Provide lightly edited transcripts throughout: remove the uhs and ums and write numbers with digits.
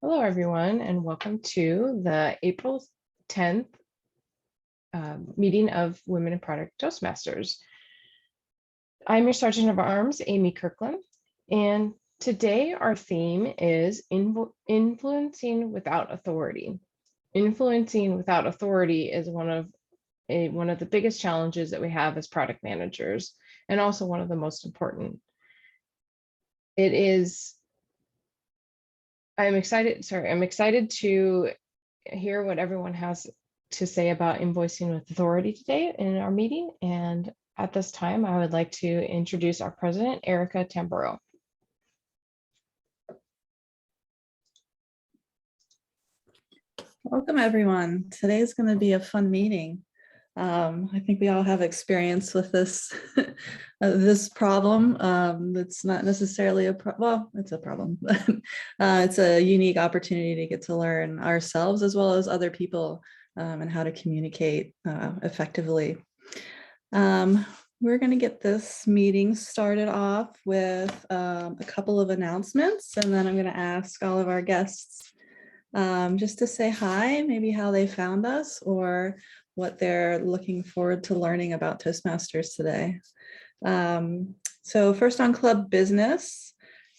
Hello, everyone, and welcome to the April 10th meeting of Women in Product Toastmasters. I'm your Sergeant of Arms, Amy Kirkland, and today our theme is influencing without authority. Influencing without authority is one of the biggest challenges that we have as product managers, and also one of the most important. I'm excited to hear what everyone has to say about invoicing with authority today in our meeting. And at this time, I would like to introduce our president, Erica Tamburo. Welcome, everyone. Today is going to be a fun meeting. I think we all have experience with this this problem. It's not necessarily well, it's a problem, but it's a unique opportunity to get to learn ourselves as well as other people and how to communicate effectively. We're going to get this meeting started off with a couple of announcements, and then I'm going to ask all of our guests just to say hi, maybe how they found us or what they're looking forward to learning about Toastmasters today. So first on club business,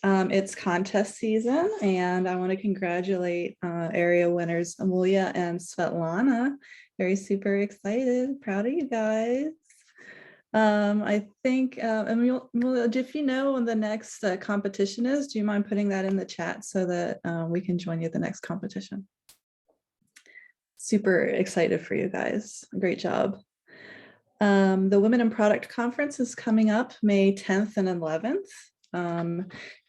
it's contest season, and I want to congratulate area winners Emilia and Svetlana. Very super excited, proud of you guys. I think, Emilia, if you know when the next competition is, do you mind putting that in the chat so that we can join you at the next competition? Super excited for you guys. Great job. The Women in Product Conference is coming up May 10th and 11th.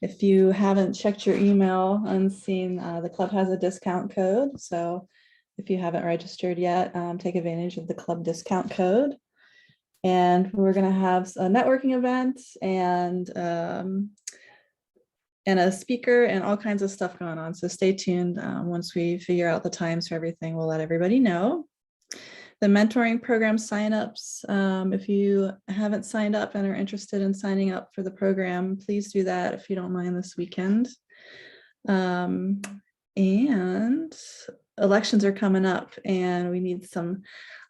If you haven't checked your email and seen, the club has a discount code. So if you haven't registered yet, take advantage of the club discount code. And we're going to have a networking event and a speaker and all kinds of stuff going on. So stay tuned. Once we figure out the times for everything, we'll let everybody know. The mentoring program signups, if you haven't signed up and are interested in signing up for the program, please do that if you don't mind this weekend. And elections are coming up, and we need some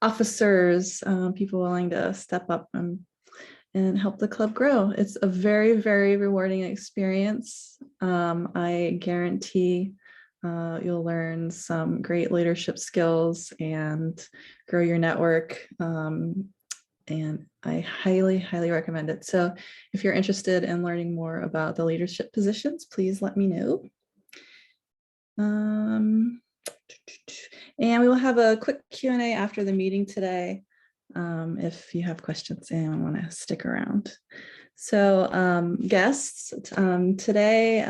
officers, people willing to step up and help the club grow. It's a very, very rewarding experience. I guarantee you'll learn some great leadership skills and grow your network. And I highly, highly recommend it. So if you're interested in learning more about the leadership positions, please let me know. And we will have a quick Q&A after the meeting today if you have questions and want to stick around. So guests, today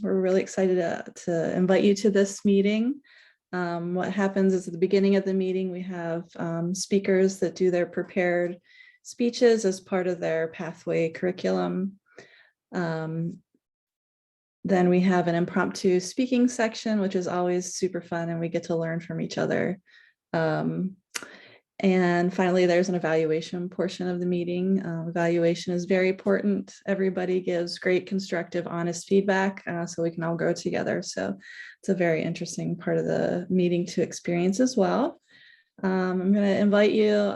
we're really excited to invite you to this meeting. What happens is at the beginning of the meeting, we have speakers that do their prepared speeches as part of their pathway curriculum. Then we have an impromptu speaking section, which is always super fun, and we get to learn from each other. And finally, there's an evaluation portion of the meeting. Evaluation is very important. Everybody gives great, constructive, honest feedback, so we can all grow together. So it's a very interesting part of the meeting to experience as well. I'm going to invite you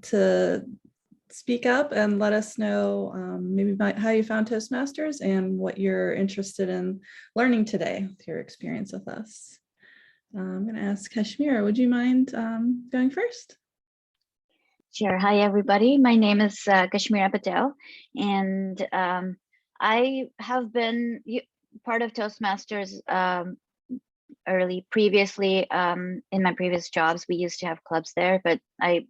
to speak up and let us know maybe how you found Toastmasters and what you're interested in learning today with your experience with us. I'm going to ask Kashmir, would you mind going first? Sure. Hi, everybody. My name is Kashmira Patel, and I have been part of Toastmasters previously. In my previous jobs, we used to have clubs there, but I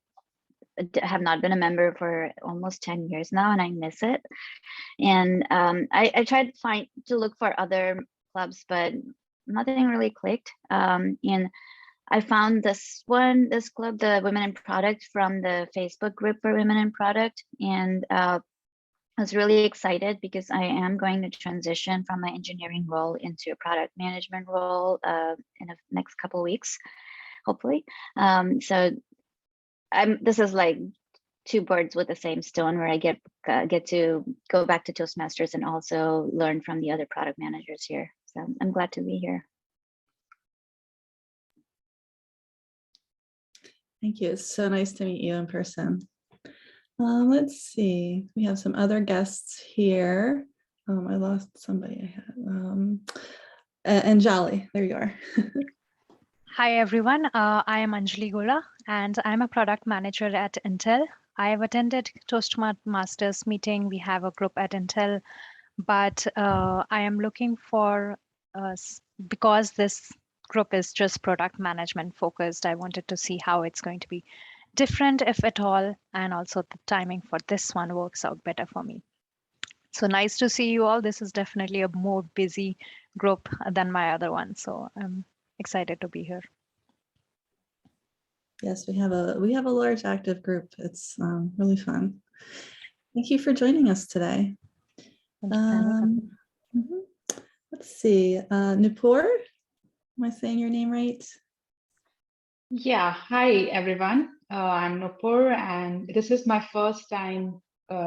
have not been a member for almost 10 years now, and I miss it. And I tried to look for other clubs, but nothing really clicked. And I found this club, the Women in Product, from the Facebook group for Women in Product. And I was really excited because I am going to transition from my engineering role into a product management role in the next couple of weeks, hopefully. So this is like two birds with the same stone, where I get to go back to Toastmasters and also learn from the other product managers here. So I'm glad to be here. Thank you. It's so nice to meet you in person. Let's see. We have some other guests here. I lost somebody I had. Anjali, there you are. Hi, everyone. I am Anjali Gora, and I'm a product manager at Intel. I have attended Toastmasters meeting. We have a group at Intel, but I am looking for, because this group is just product management focused, I wanted to see how it's going to be different, if at all, and also the timing for this one works out better for me. So nice to see you all. This is definitely a more busy group than my other one. So I'm excited to be here. Yes, we have a large active group. It's really fun. Thank you for joining us today. Mhm. Let's see, Nopper, am I saying your name right? Yeah, hi everyone. I'm Nopper, and this is my first time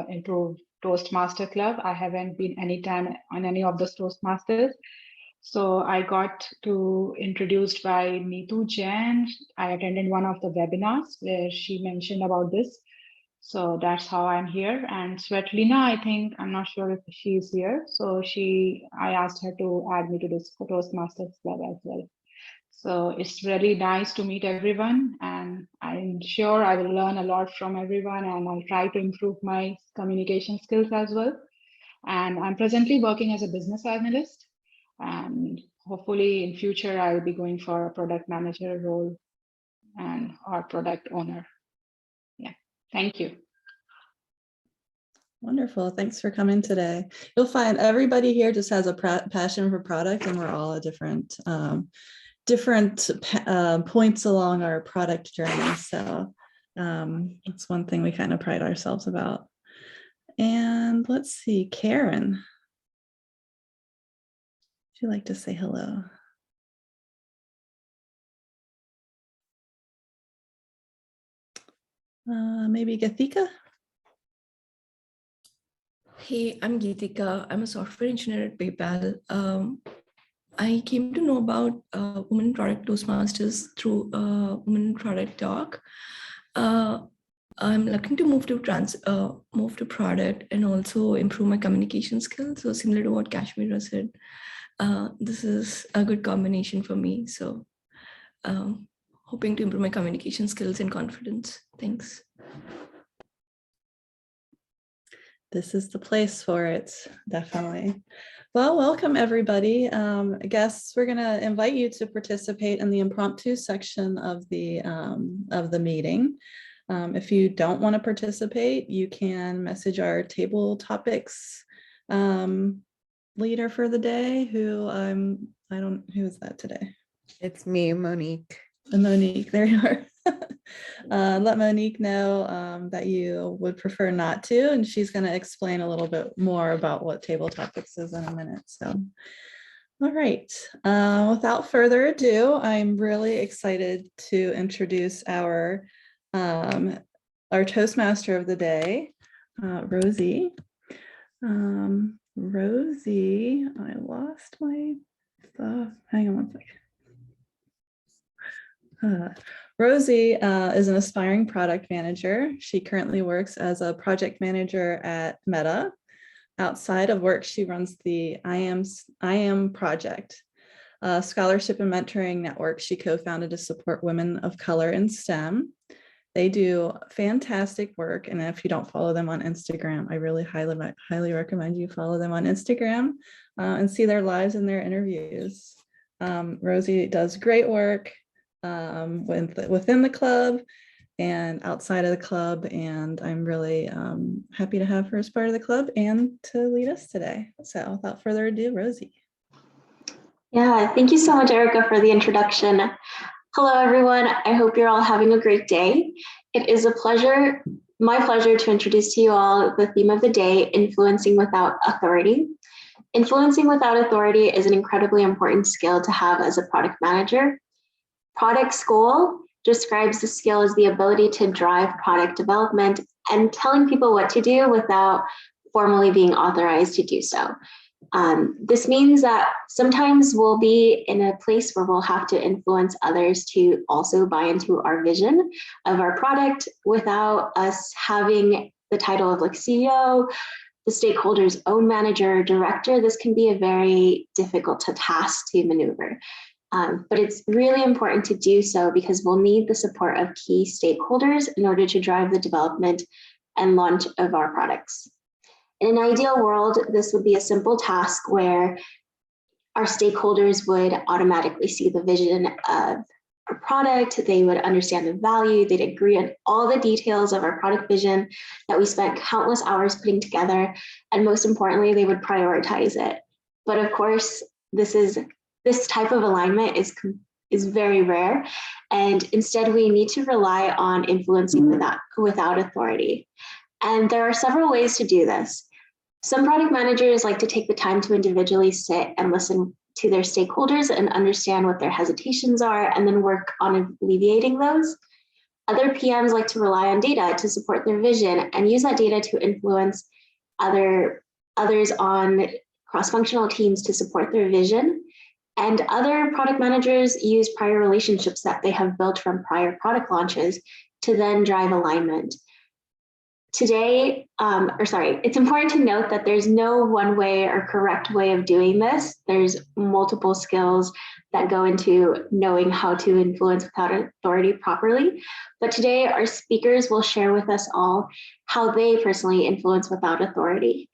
into Toastmaster Club. I haven't been any time on any of the Toastmasters. So I got introduced by Neetu Jain. I attended one of the webinars where she mentioned about this. So that's how I'm here. And Svetlina, I think, I'm not sure if she's here. So I asked her to add me to this Toastmasters Club as well. So it's really nice to meet everyone, and I'm sure I will learn a lot from everyone, and I'll try to improve my communication skills as well. And I'm presently working as a business analyst, and hopefully in future I will be going for a product manager role or product owner. Yeah, thank you. Wonderful. Thanks for coming today. You'll find everybody here just has a passion for product, and we're all at different points along our product journey. So it's one thing we kind of pride ourselves about. And let's see, Karen, would you like to say hello? Maybe Gathika? Hey, I'm Geetika. I'm a software engineer at PayPal. I came to know about Women Product Toastmasters through Women Product Talk. I'm looking to move to product and also improve my communication skills. So similar to what Kashmira said, this is a good combination for me. So hoping to improve my communication skills and confidence. Thanks. This is the place for it, definitely. Well, welcome everybody. I guess we're gonna invite you to participate in the impromptu section of the meeting. If you don't want to participate, you can message our TableTopics leader for the day, who who is that today? It's me, Monique. Monique, there you are. Let Monique know that you would prefer not to, and she's going to explain a little bit more about what TableTopics is in a minute. So, all right, without further ado, I'm really excited to introduce our Toastmaster of the day, Rosie. Rosie, I lost my stuff. Hang on one second. Rosie is an aspiring product manager. She currently works as a project manager at Meta. Outside of work, she runs the I Am project, a scholarship and mentoring network she co-founded to support women of color in STEM. They do fantastic work, and if you don't follow them on Instagram, I really highly recommend you follow them on Instagram and see their lives and their interviews. Rosie does great work within the club and outside of the club, and I'm really happy to have her as part of the club and to lead us today. So without further ado, Rosie. Yeah, thank you so much, Erica, for the introduction. Hello, everyone. I hope you're all having a great day. It is my pleasure to introduce to you all the theme of the day, Influencing Without Authority. Influencing without authority is an incredibly important skill to have as a product manager. Product School describes the skill as the ability to drive product development and telling people what to do without formally being authorized to do so. This means that sometimes we'll be in a place where we'll have to influence others to also buy into our vision of our product without us having the title of like CEO, the stakeholder's own manager or director. This can be a very difficult task to maneuver. But it's really important to do so because we'll need the support of key stakeholders in order to drive the development and launch of our products. In an ideal world, this would be a simple task where our stakeholders would automatically see the vision of our product, they would understand the value, they'd agree on all the details of our product vision that we spent countless hours putting together, and most importantly, they would prioritize it. But of course, this type of alignment is very rare, and instead we need to rely on influencing without authority. And there are several ways to do this. Some product managers like to take the time to individually sit and listen to their stakeholders and understand what their hesitations are and then work on alleviating those. Other PMs like to rely on data to support their vision and use that data to influence others on cross-functional teams to support their vision. And other product managers use prior relationships that they have built from prior product launches to then drive alignment. It's important to note that there's no one way or correct way of doing this. There's multiple skills that go into knowing how to influence without authority properly. But today our speakers will share with us all how they personally influence without authority.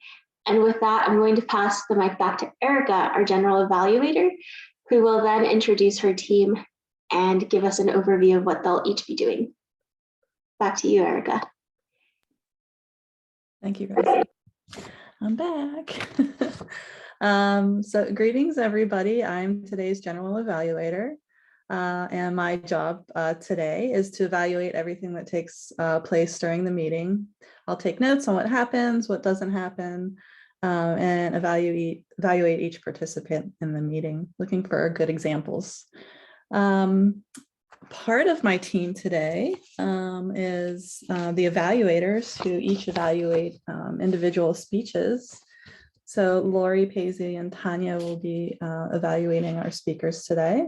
And with that, I'm going to pass the mic back to Erica, our general evaluator, who will then introduce her team and give us an overview of what they'll each be doing. Back to you, Erica. Thank you, Rosie. I'm back. So greetings, everybody. I'm today's general evaluator. And my job today is to evaluate everything that takes place during the meeting. I'll take notes on what happens, what doesn't happen, and evaluate each participant in the meeting, looking for good examples. Part of my team today is the evaluators who each evaluate individual speeches. So Lori, Paisley, and Tanya will be evaluating our speakers today.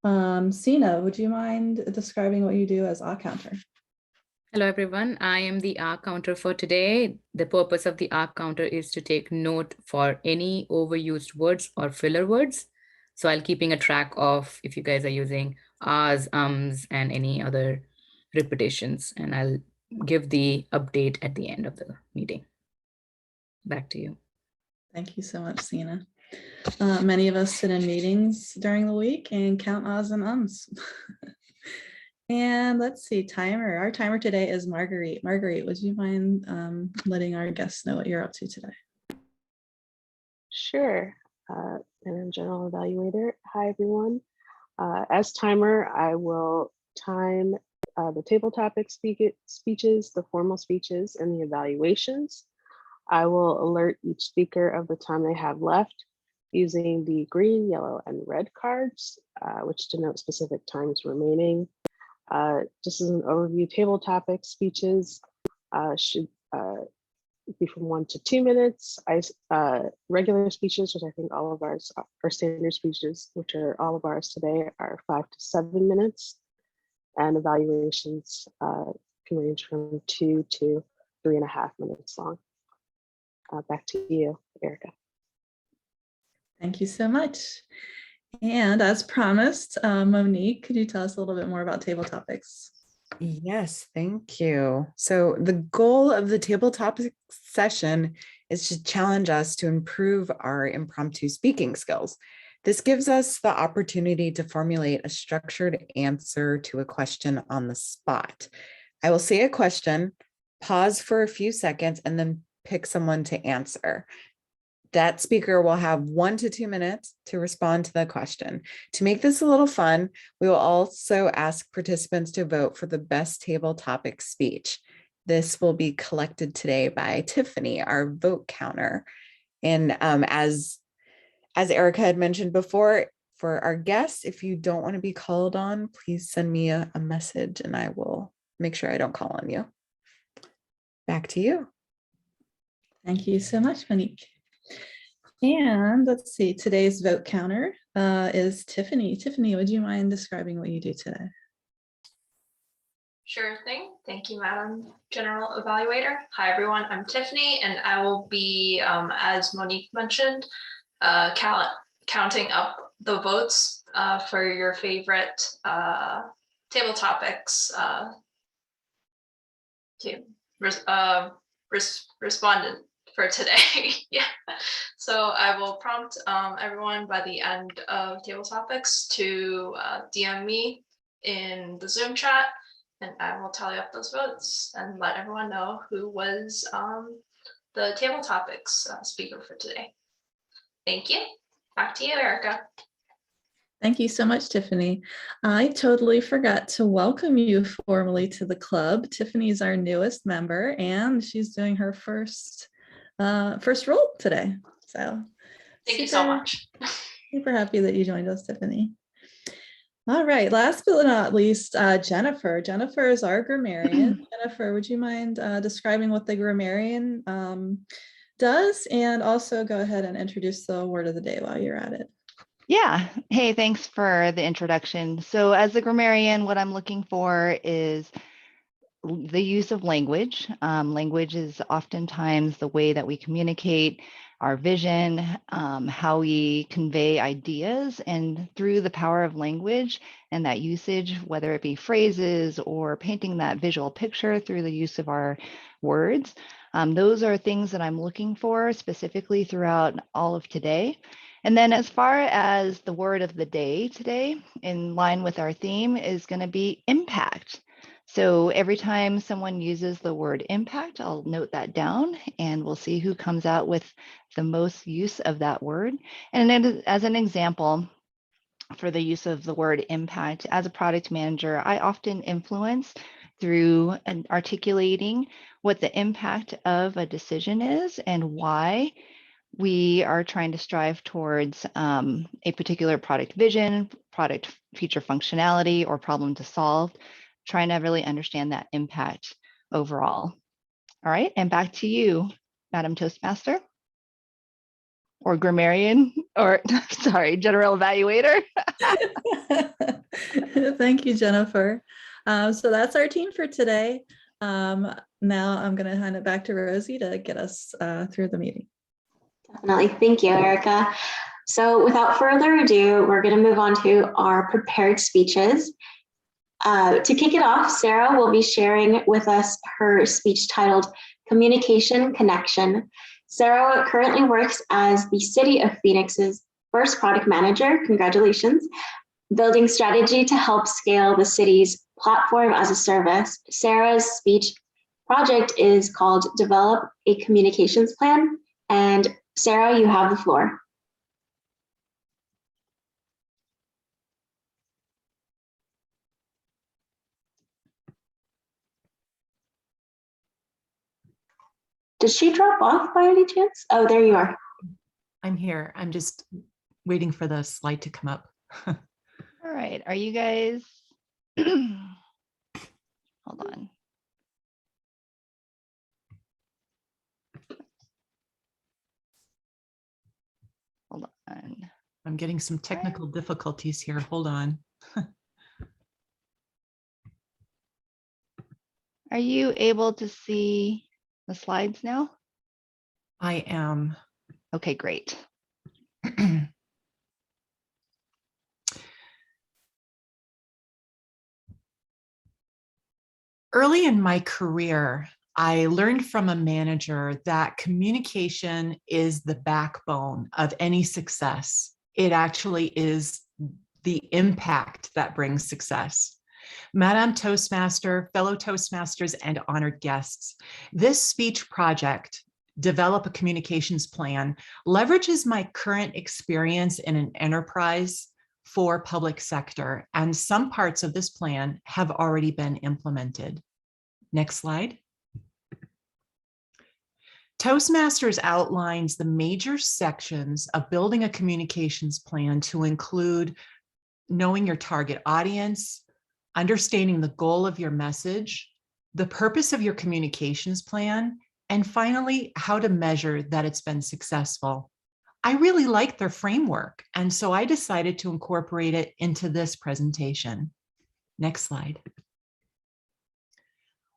Sina, would you mind describing what you do as R counter? Hello, everyone. I am the R counter for today. The purpose of the R counter is to take note for any overused words or filler words. So I'll keeping a track of if you guys are using R's, and any other repetitions, and I'll give the update at the end of the meeting. Back to you. Thank you so much, Sina. Many of us sit in meetings during the week and count ahs and ums. And let's see, timer. Our timer today is Marguerite. Marguerite, would you mind letting our guests know what you're up to today? Sure. And I'm general evaluator. Hi, everyone. As timer, I will time the table topic speeches, the formal speeches, and the evaluations. I will alert each speaker of the time they have left using the green, yellow, and red cards, which denote specific times remaining. Just as an overview, table topic speeches should be from 1 to 2 minutes. Regular speeches, which I think all of ours are standard speeches, which are all of ours today, are 5 to 7 minutes. And evaluations can range from 2 to 3.5 minutes long. Back to you, Erica. Thank you so much. And as promised, Monique, could you tell us a little bit more about table topics? Yes, thank you. So the goal of the TableTopics session is to challenge us to improve our impromptu speaking skills. This gives us the opportunity to formulate a structured answer to a question on the spot. I will say a question, pause for a few seconds, and then pick someone to answer. That speaker will have 1 to 2 minutes to respond to the question. To make this a little fun, we will also ask participants to vote for the best table topic speech. This will be collected today by Tiffany, our vote counter. And as Erica had mentioned before, for our guests, if you don't want to be called on, please send me a message and I will make sure I don't call on you. Back to you. Thank you so much, Monique. And let's see, today's vote counter is Tiffany. Tiffany, would you mind describing what you do today? Sure thing. Thank you, Madam General Evaluator. Hi, everyone. I'm Tiffany, and I will be, as Monique mentioned, counting up the votes for your favorite table topics respondent for today. Yeah. So I will prompt everyone by the end of table topics to DM me in the Zoom chat, and I will tally up those votes and let everyone know who was the table topics speaker for today. Thank you. Back to you, Erica. Thank you so much, Tiffany. I totally forgot to welcome you formally to the club. Tiffany is our newest member, and she's doing her first role today. So thank you so much. Super happy that you joined us, Tiffany. All right, last but not least, Jennifer. Jennifer is our grammarian. Jennifer, would you mind describing what the grammarian does, and also go ahead and introduce the word of the day while you're at it? Yeah. Hey, thanks for the introduction. So as a grammarian, what I'm looking for is the use of language. Language is oftentimes the way that we communicate our vision, how we convey ideas, and through the power of language and that usage, whether it be phrases or painting that visual picture through the use of our words. Those are things that I'm looking for specifically throughout all of today. And then as far as the word of the day today, in line with our theme, is going to be impact. So every time someone uses the word impact, I'll note that down, and we'll see who comes out with the most use of that word. And then as an example, for the use of the word impact, as a product manager, I often influence through articulating what the impact of a decision is and why we are trying to strive towards a particular product vision, product feature functionality, or problem to solve, trying to really understand that impact overall. All right, and back to you, Madam Toastmaster, or grammarian, or sorry, General Evaluator. Thank you, Jennifer. So that's our team for today. Now I'm going to hand it back to Rosie to get us through the meeting. Definitely. Thank you, Erica. So without further ado, we're going to move on to our prepared speeches. To kick it off, Sarah will be sharing with us her speech titled Communication Connection. Sarah currently works as the City of Phoenix's first product manager. Congratulations. Building strategy to help scale the city's platform as a service. Sarah's speech project is called Develop a Communications Plan. And Sarah, you have the floor. Did she drop off by any chance? Oh, there you are. I'm here. I'm just waiting for the slide to come up. All right. Are you guys? Hold on. Hold on. I'm getting some technical difficulties here. Hold on. Are you able to see the slides now? I am. Okay, great. Early in my career, I learned from a manager that communication is the backbone of any success. It actually is the impact that brings success. Madam Toastmaster, fellow Toastmasters, and honored guests, this speech project, Develop a Communications Plan, leverages my current experience in an enterprise for public sector, and some parts of this plan have already been implemented. Next slide. Toastmasters outlines the major sections of building a communications plan to include knowing your target audience, understanding the goal of your message, the purpose of your communications plan, and finally, how to measure that it's been successful. I really liked their framework. And so I decided to incorporate it into this presentation. Next slide.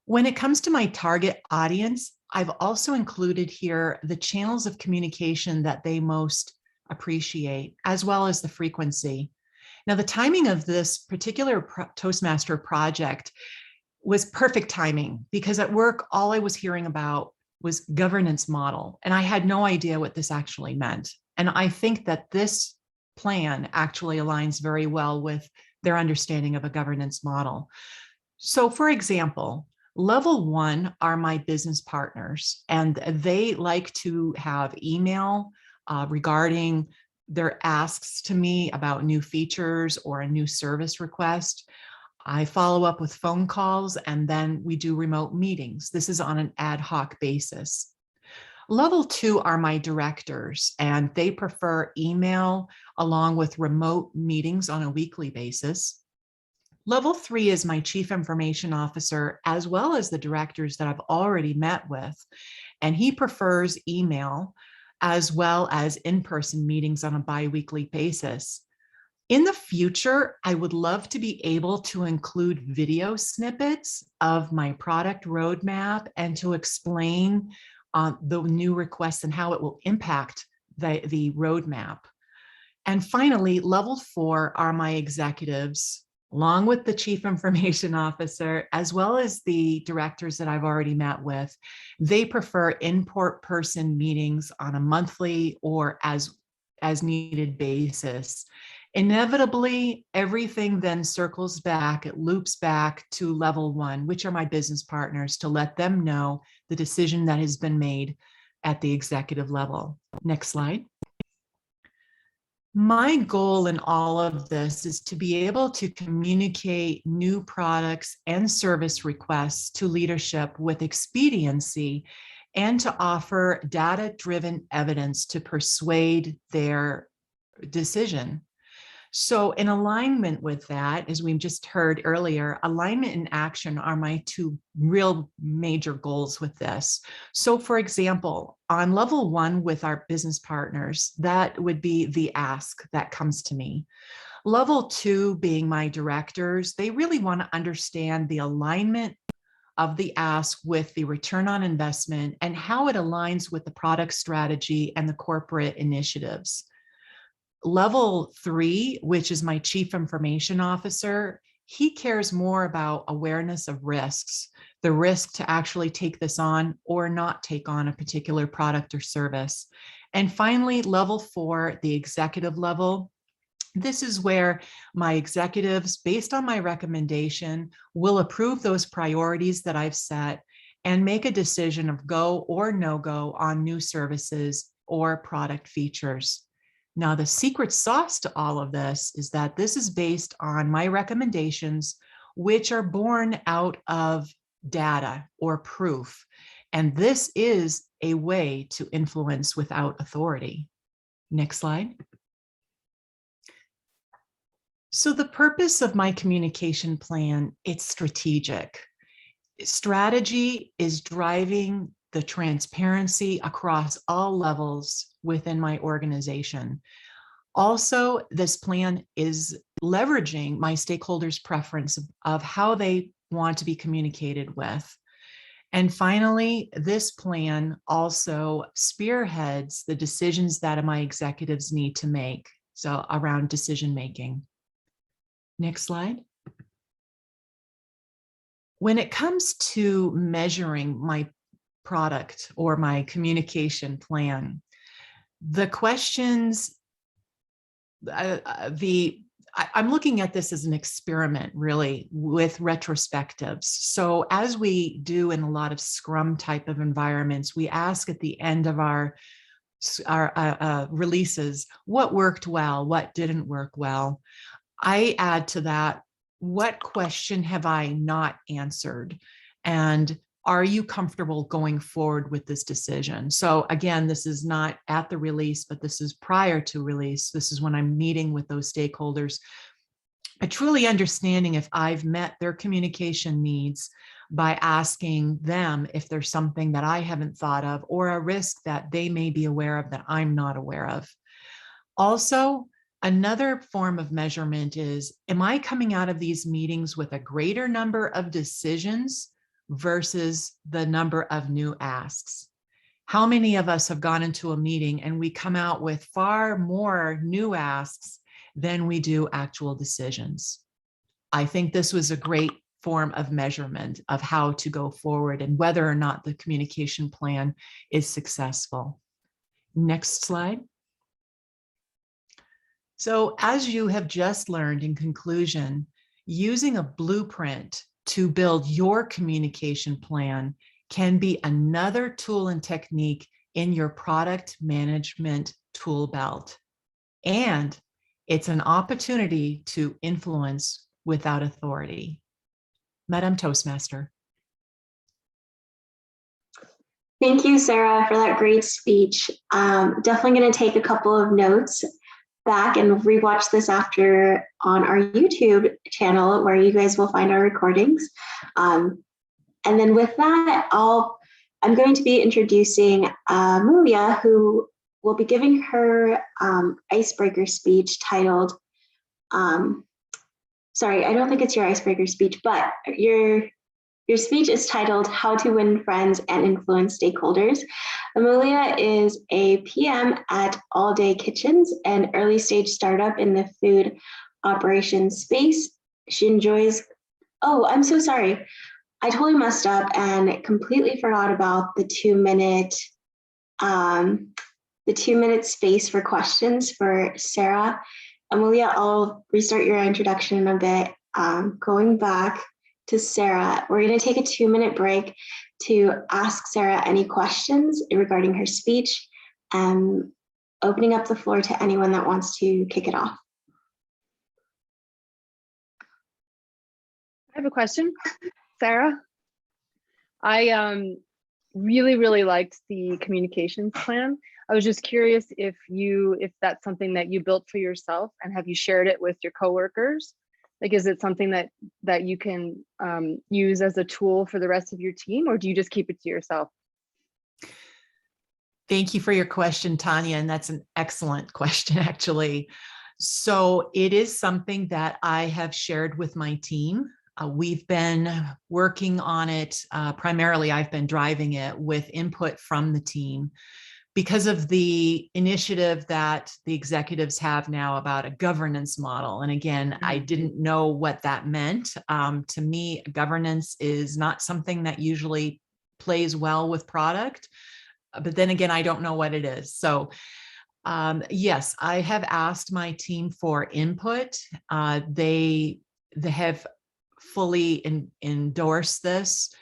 When it comes to my target audience, I've also included here the channels of communication that they most appreciate, as well as the frequency. Now, the timing of this particular Toastmaster project was perfect timing, because at work, all I was hearing about was governance model, and I had no idea what this actually meant. And I think that this plan actually aligns very well with their understanding of a governance model. So for example, level 1 are my business partners, and they like to have email regarding their asks to me about new features or a new service request. I follow up with phone calls, and then we do remote meetings. This is on an ad hoc basis. Level 2 are my directors, and they prefer email along with remote meetings on a weekly basis. Level 3 is my chief information officer, as well as the directors that I've already met with, and he prefers email as well as in-person meetings on a bi-weekly basis. In the future, I would love to be able to include video snippets of my product roadmap and to explain the new requests and how it will impact the roadmap. And finally, level 4 are my executives, along with the chief information officer, as well as the directors that I've already met with. They prefer in-person meetings on a monthly or as needed basis. Inevitably, everything then circles back, it loops back to level 1, which are my business partners, to let them know the decision that has been made at the executive level. Next slide. My goal in all of this is to be able to communicate new products and service requests to leadership with expediency, and to offer data-driven evidence to persuade their decision. So in alignment with that, as we just heard earlier, alignment and action are my 2 real major goals with this. So for example, on level 1 with our business partners, that would be the ask that comes to me. Level 2 being my directors, they really want to understand the alignment of the ask with the return on investment and how it aligns with the product strategy and the corporate initiatives. Level 3, which is my chief information officer, he cares more about awareness of risks, the risk to actually take this on or not take on a particular product or service. And finally, level 4, the executive level. This is where my executives, based on my recommendation, will approve those priorities that I've set and make a decision of go or no go on new services or product features. Now, the secret sauce to all of this is that this is based on my recommendations, which are born out of data or proof. And this is a way to influence without authority. Next slide. So the purpose of my communication plan, it's strategic. Strategy is driving the transparency across all levels within my organization. Also, this plan is leveraging my stakeholders' preference of how they want to be communicated with. And finally, this plan also spearheads the decisions that my executives need to make, so around decision making. Next slide. When it comes to measuring my product or my communication plan, the questions, I'm looking at this as an experiment, really, with retrospectives. So as we do in a lot of Scrum type of environments, we ask at the end of our releases, what worked well, what didn't work well. I add to that, what question have I not answered? And are you comfortable going forward with this decision? So again, this is not at the release, but this is prior to release. This is when I'm meeting with those stakeholders, truly understanding if I've met their communication needs, by asking them if there's something that I haven't thought of or a risk that they may be aware of that I'm not aware of. Also, another form of measurement is, am I coming out of these meetings with a greater number of decisions versus the number of new asks? How many of us have gone into a meeting and we come out with far more new asks than we do actual decisions? I think this was a great form of measurement of how to go forward and whether or not the communication plan is successful. Next slide. So as you have just learned in conclusion, using a blueprint to build your communication plan can be another tool and technique in your product management tool belt. And it's an opportunity to influence without authority. Madam Toastmaster. Thank you, Sarah, for that great speech. Definitely going to take a couple of notes back and rewatch this after on our YouTube channel, where you guys will find our recordings. And then with that, I'm going to be introducing Emilia, who will be giving her icebreaker speech titled, sorry, I don't think it's your icebreaker speech, but your speech is titled How to Win Friends and Influence Stakeholders. Emilia is a PM at All Day Kitchens, an early stage startup in the food operations space. She enjoys, oh, I'm so sorry. I totally messed up and completely forgot about the 2-minute space for questions for Sarah. Emilia, I'll restart your introduction in a bit. Going back to Sarah, we're going to take a 2-minute break to ask Sarah any questions regarding her speech, opening up the floor to anyone that wants to kick it off. I have a question, Sarah. I really liked the communications plan. I was just curious if that's something that you built for yourself, and have you shared it with your coworkers? Like, is it something that you can use as a tool for the rest of your team, or do you just keep it to yourself? Thank you for your question, Tanya, and that's an excellent question, actually. So it is something that I have shared with my team. We've been working on it. Primarily, I've been driving it with input from the team because of the initiative that the executives have now about a governance model. And again, I didn't know what that meant. To me, governance is not something that usually plays well with product. But then again, I don't know what it is. So yes, I have asked my team for input. They have fully endorsed this.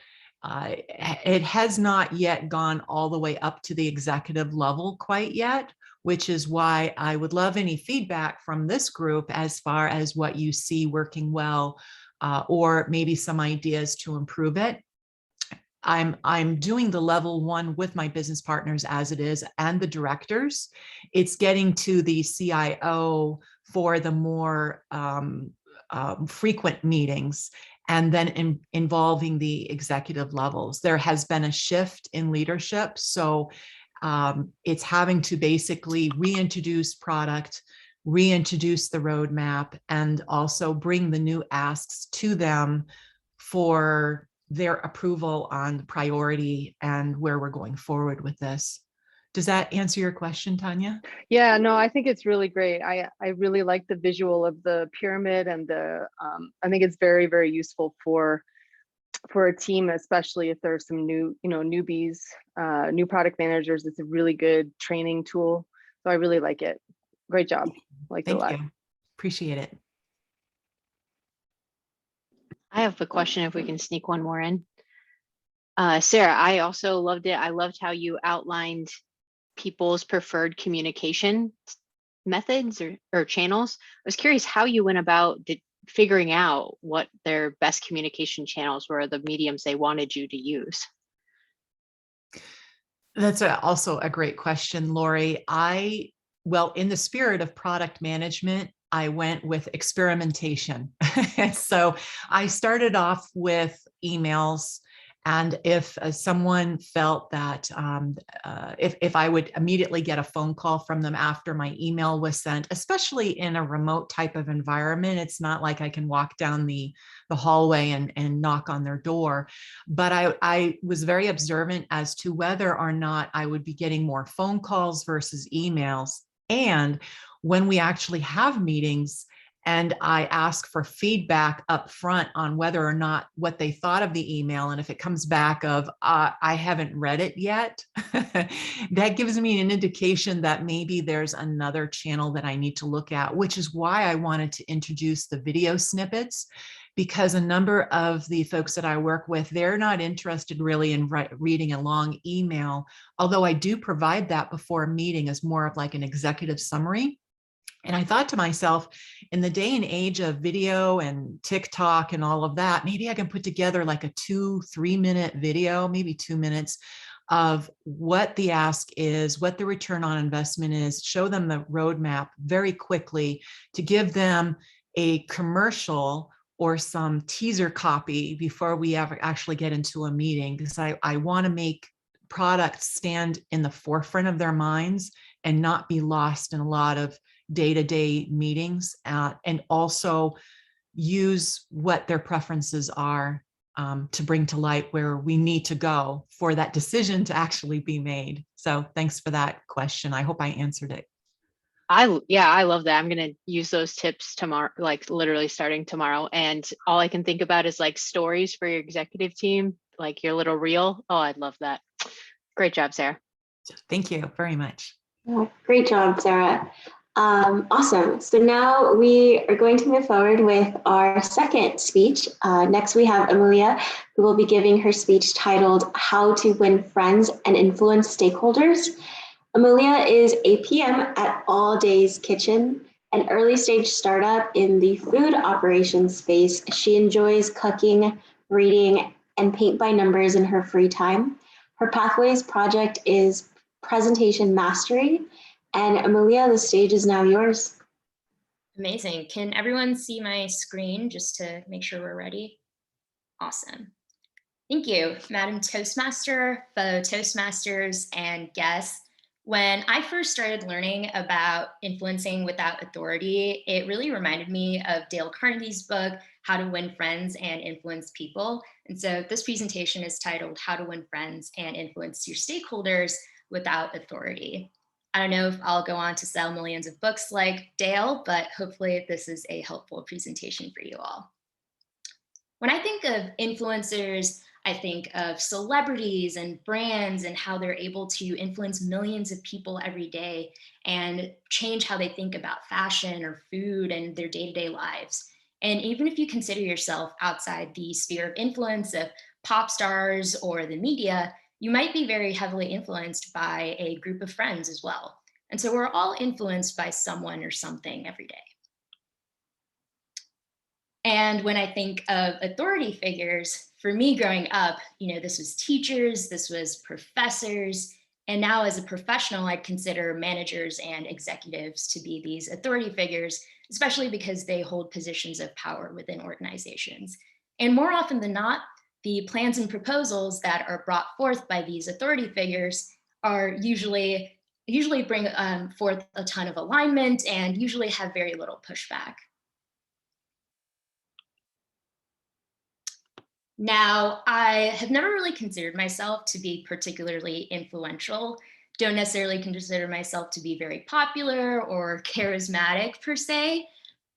It has not yet gone all the way up to the executive level quite yet, which is why I would love any feedback from this group as far as what you see working well, or maybe some ideas to improve it. I'm doing the level 1 with my business partners as it is, and the directors. It's getting to the CIO for the more frequent meetings, and then involving the executive levels. There has been a shift in leadership. So it's having to basically reintroduce product, reintroduce the roadmap, and also bring the new asks to them for their approval on the priority and where we're going forward with this. Does that answer your question, Tanya? Yeah, no, I think it's really great. I really like the visual of the pyramid, and I think it's very useful for a team, especially if there's some newbies, new product managers. It's a really good training tool. So I really like it. Great job. Like it a lot. Thank you. Appreciate it. I have a question if we can sneak one more in. Sarah, I also loved it. I loved how you outlined people's preferred communication methods or channels. I was curious how you went about figuring out what their best communication channels were, the mediums they wanted you to use. That's also a great question, Lori. Well, in the spirit of product management, I went with experimentation. And so I started off with emails. And if someone felt that if I would immediately get a phone call from them after my email was sent, especially in a remote type of environment, it's not like I can walk down the hallway and knock on their door. But I was very observant as to whether or not I would be getting more phone calls versus emails. And when we actually have meetings, and I ask for feedback up front on whether or not what they thought of the email. And if it comes back of, I haven't read it yet, that gives me an indication that maybe there's another channel that I need to look at, which is why I wanted to introduce the video snippets, because a number of the folks that I work with, they're not interested really in reading a long email, although I do provide that before a meeting as more of like an executive summary. And I thought to myself, in the day and age of video and TikTok and all of that, maybe I can put together like a 2-3 minute video, maybe 2 minutes, of what the ask is, what the return on investment is, show them the roadmap very quickly to give them a commercial or some teaser copy before we ever actually get into a meeting, because I want to make products stand in the forefront of their minds and not be lost in a lot of day-to-day meetings, and also use what their preferences are to bring to light where we need to go for that decision to actually be made. So thanks for that question. I hope I answered it. I love that. I'm going to use those tips tomorrow, like literally starting tomorrow. And all I can think about is like stories for your executive team, like your little reel. Oh, I'd love that. Great job, Sarah. Thank you very much. Great job, Sarah. Awesome. So now we are going to move forward with our second speech. Next, we have Emilia, who will be giving her speech titled How to Win Friends and Influence Stakeholders. Emilia is a PM at All Days Kitchen, an early stage startup in the food operations space. She enjoys cooking, reading, and paint by numbers in her free time. Her Pathways project is Presentation Mastery. And Emilia, the stage is now yours. Amazing. Can everyone see my screen just to make sure we're ready? Awesome. Thank you, Madam Toastmaster, fellow Toastmasters, and guests. When I first started learning about influencing without authority, it really reminded me of Dale Carnegie's book, How to Win Friends and Influence People. And so this presentation is titled How to Win Friends and Influence Your Stakeholders Without Authority. I don't know if I'll go on to sell millions of books like Dale, but hopefully this is a helpful presentation for you all. When I think of influencers, I think of celebrities and brands and how they're able to influence millions of people every day and change how they think about fashion or food and their day-to-day lives. And even if you consider yourself outside the sphere of influence of pop stars or the media, you might be very heavily influenced by a group of friends as well. And so we're all influenced by someone or something every day. And when I think of authority figures, for me growing up, this was teachers, this was professors, and now as a professional, I'd consider managers and executives to be these authority figures, especially because they hold positions of power within organizations. And more often than not, the plans and proposals that are brought forth by these authority figures are usually bring forth a ton of alignment and usually have very little pushback. Now, I have never really considered myself to be particularly influential, don't necessarily consider myself to be very popular or charismatic per se,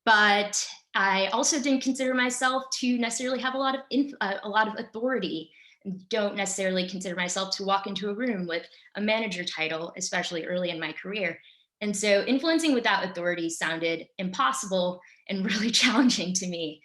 but I also didn't consider myself to necessarily have a lot of authority. Don't necessarily consider myself to walk into a room with a manager title, especially early in my career. And so influencing without authority sounded impossible and really challenging to me.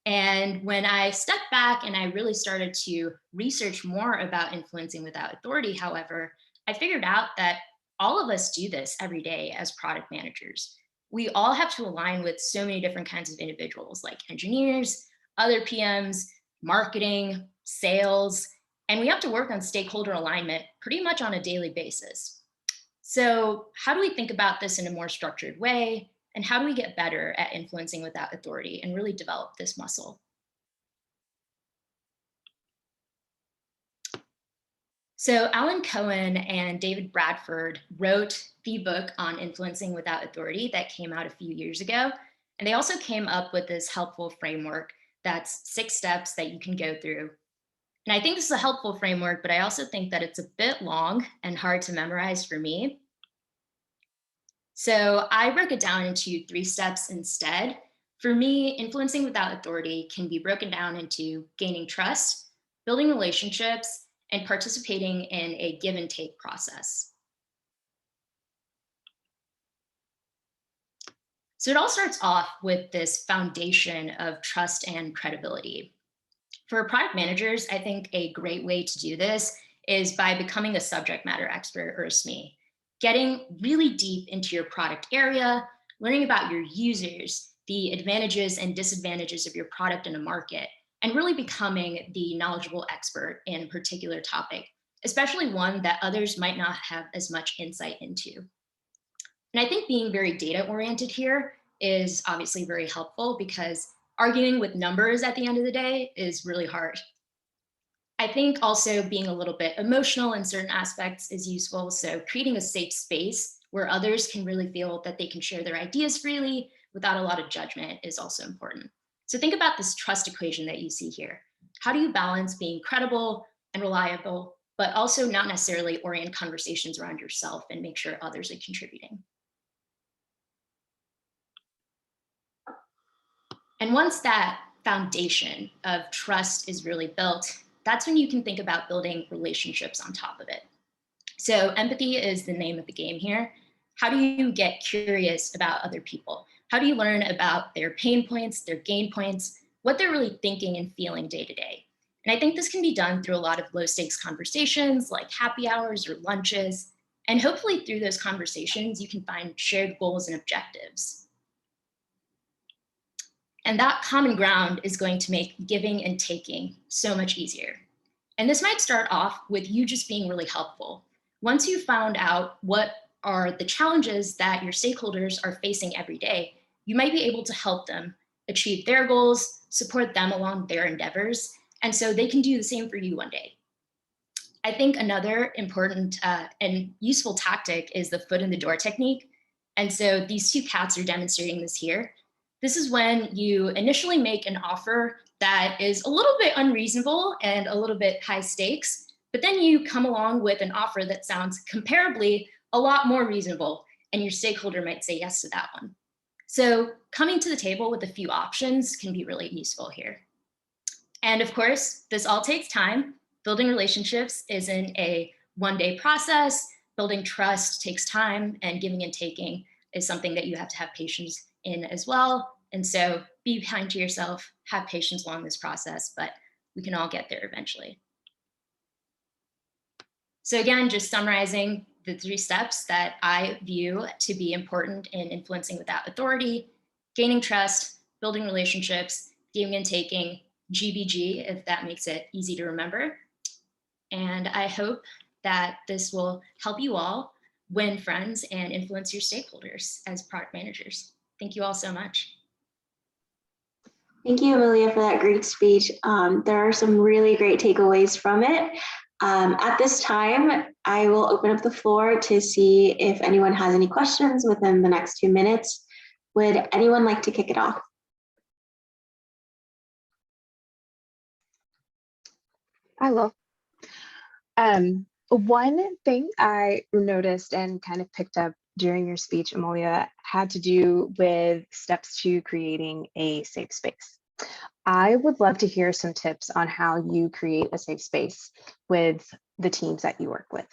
And when I stepped back and I really started to research more about influencing without authority, however, I figured out that all of us do this every day as product managers. We all have to align with so many different kinds of individuals like engineers, other PMs, marketing, sales, and we have to work on stakeholder alignment pretty much on a daily basis. So how do we think about this in a more structured way? And how do we get better at influencing without authority and really develop this muscle? So Alan Cohen and David Bradford wrote the book on influencing without authority that came out a few years ago. And they also came up with this helpful framework that's 6 steps that you can go through. And I think this is a helpful framework, but I also think that it's a bit long and hard to memorize for me. So I broke it down into 3 steps instead. For me, influencing without authority can be broken down into gaining trust, building relationships, and participating in a give and take process. So it all starts off with this foundation of trust and credibility. For product managers, I think a great way to do this is by becoming a subject matter expert or a SME, getting really deep into your product area, learning about your users, the advantages and disadvantages of your product in a market, and really becoming the knowledgeable expert in a particular topic, especially one that others might not have as much insight into. And I think being very data oriented here is obviously very helpful because arguing with numbers at the end of the day is really hard. I think also being a little bit emotional in certain aspects is useful. So creating a safe space where others can really feel that they can share their ideas freely without a lot of judgment is also important. So think about this trust equation that you see here. How do you balance being credible and reliable, but also not necessarily orient conversations around yourself and make sure others are contributing? And once that foundation of trust is really built, that's when you can think about building relationships on top of it. So empathy is the name of the game here. How do you get curious about other people? How do you learn about their pain points, their gain points, what they're really thinking and feeling day to day? And I think this can be done through a lot of low stakes conversations like happy hours or lunches. And hopefully through those conversations, you can find shared goals and objectives. And that common ground is going to make giving and taking so much easier. And this might start off with you just being really helpful. Once you've found out what are the challenges that your stakeholders are facing every day, you might be able to help them achieve their goals, support them along their endeavors, and so they can do the same for you one day. I think another important and useful tactic is the foot in the door technique. And so these 2 cats are demonstrating this here. This is when you initially make an offer that is a little bit unreasonable and a little bit high stakes, but then you come along with an offer that sounds comparably a lot more reasonable, and your stakeholder might say yes to that one. So coming to the table with a few options can be really useful here. And of course, this all takes time. Building relationships isn't a one-day process. Building trust takes time, and giving and taking is something that you have to have patience in as well. And so be kind to yourself, have patience along this process, but we can all get there eventually. So again, just summarizing the 3 steps that I view to be important in influencing without authority: gaining trust, building relationships, giving and taking, GBG, if that makes it easy to remember. And I hope that this will help you all win friends and influence your stakeholders as product managers. Thank you all so much. Thank you, Emilia, for that great speech. There are some really great takeaways from it. At this time, I will open up the floor to see if anyone has any questions within the next 2 minutes. Would anyone like to kick it off? I will. One thing I noticed and kind of picked up during your speech, Emilia, had to do with steps to creating a safe space. I would love to hear some tips on how you create a safe space with the teams that you work with.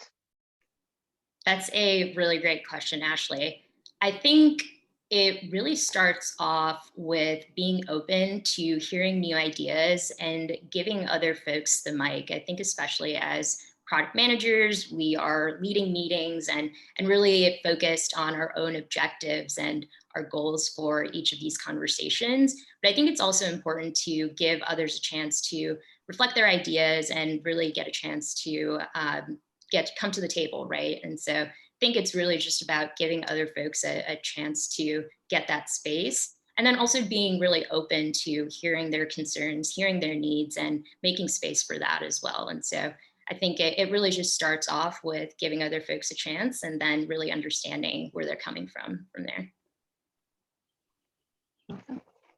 That's a really great question, Ashley. I think it really starts off with being open to hearing new ideas and giving other folks the mic. I think especially as product managers, we are leading meetings and really focused on our own objectives and our goals for each of these conversations. But I think it's also important to give others a chance to reflect their ideas and really get a chance to come to the table, right? And so think it's really just about giving other folks a chance to get that space. And then also being really open to hearing their concerns, hearing their needs, and making space for that as well. And so I think it really just starts off with giving other folks a chance and then really understanding where they're coming from there.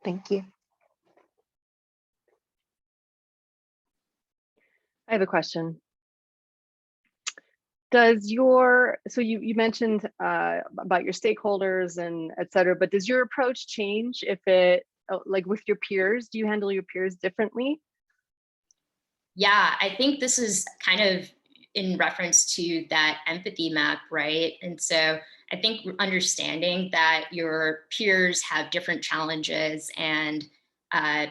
Thank you. I have a question. Does your, so you mentioned about your stakeholders and et cetera, but does your approach change if it, like with your peers, do you handle your peers differently? Yeah, I think this is kind of in reference to that empathy map, right? And so I think understanding that your peers have different challenges and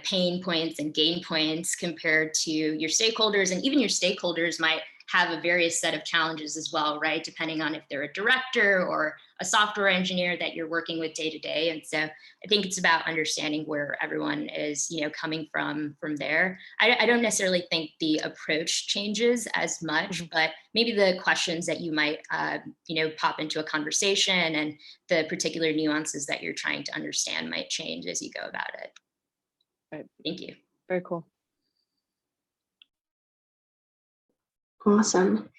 pain points and gain points compared to your stakeholders, and even your stakeholders might have a various set of challenges as well, right? Depending on if they're a director or a software engineer that you're working with day to day. And so I think it's about understanding where everyone is, coming from there. I don't necessarily think the approach changes as much, but maybe the questions that you might, pop into a conversation and the particular nuances that you're trying to understand might change as you go about it. Right. Thank you. Very cool. Awesome.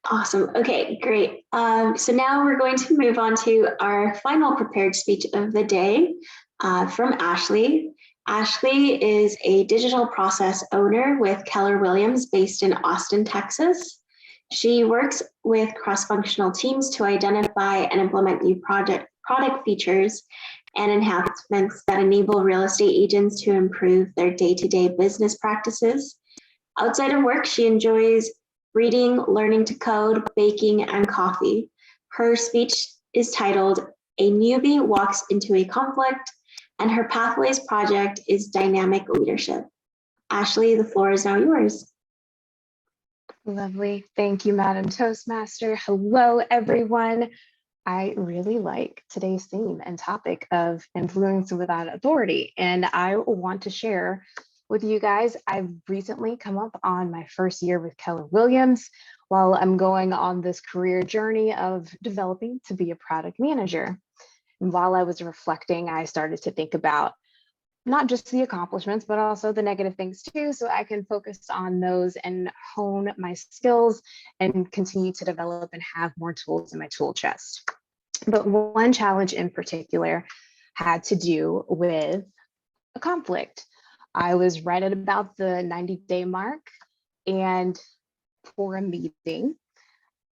Awesome. Okay, great. So now we're going to move on to our final prepared speech of the day from Ashley. Ashley is a digital process owner with Keller Williams based in Austin, Texas. She works with cross-functional teams to identify and implement new product features and enhancements that enable real estate agents to improve their day-to-day business practices. Outside of work, she enjoys reading, learning to code, baking, and coffee. Her speech is titled, "A Newbie Walks into a Conflict," and her Pathways project is Dynamic Leadership. Ashley, the floor is now yours. Lovely. Thank you, Madam Toastmaster. Hello, everyone. I really like today's theme and topic of influence without authority, and I want to share with you guys. I've recently come up on my first year with Keller Williams while I'm going on this career journey of developing to be a product manager. And while I was reflecting, I started to think about not just the accomplishments, but also the negative things too, so I can focus on those and hone my skills and continue to develop and have more tools in my tool chest. But one challenge in particular had to do with a conflict. I was right at about the 90-day mark, and for a meeting,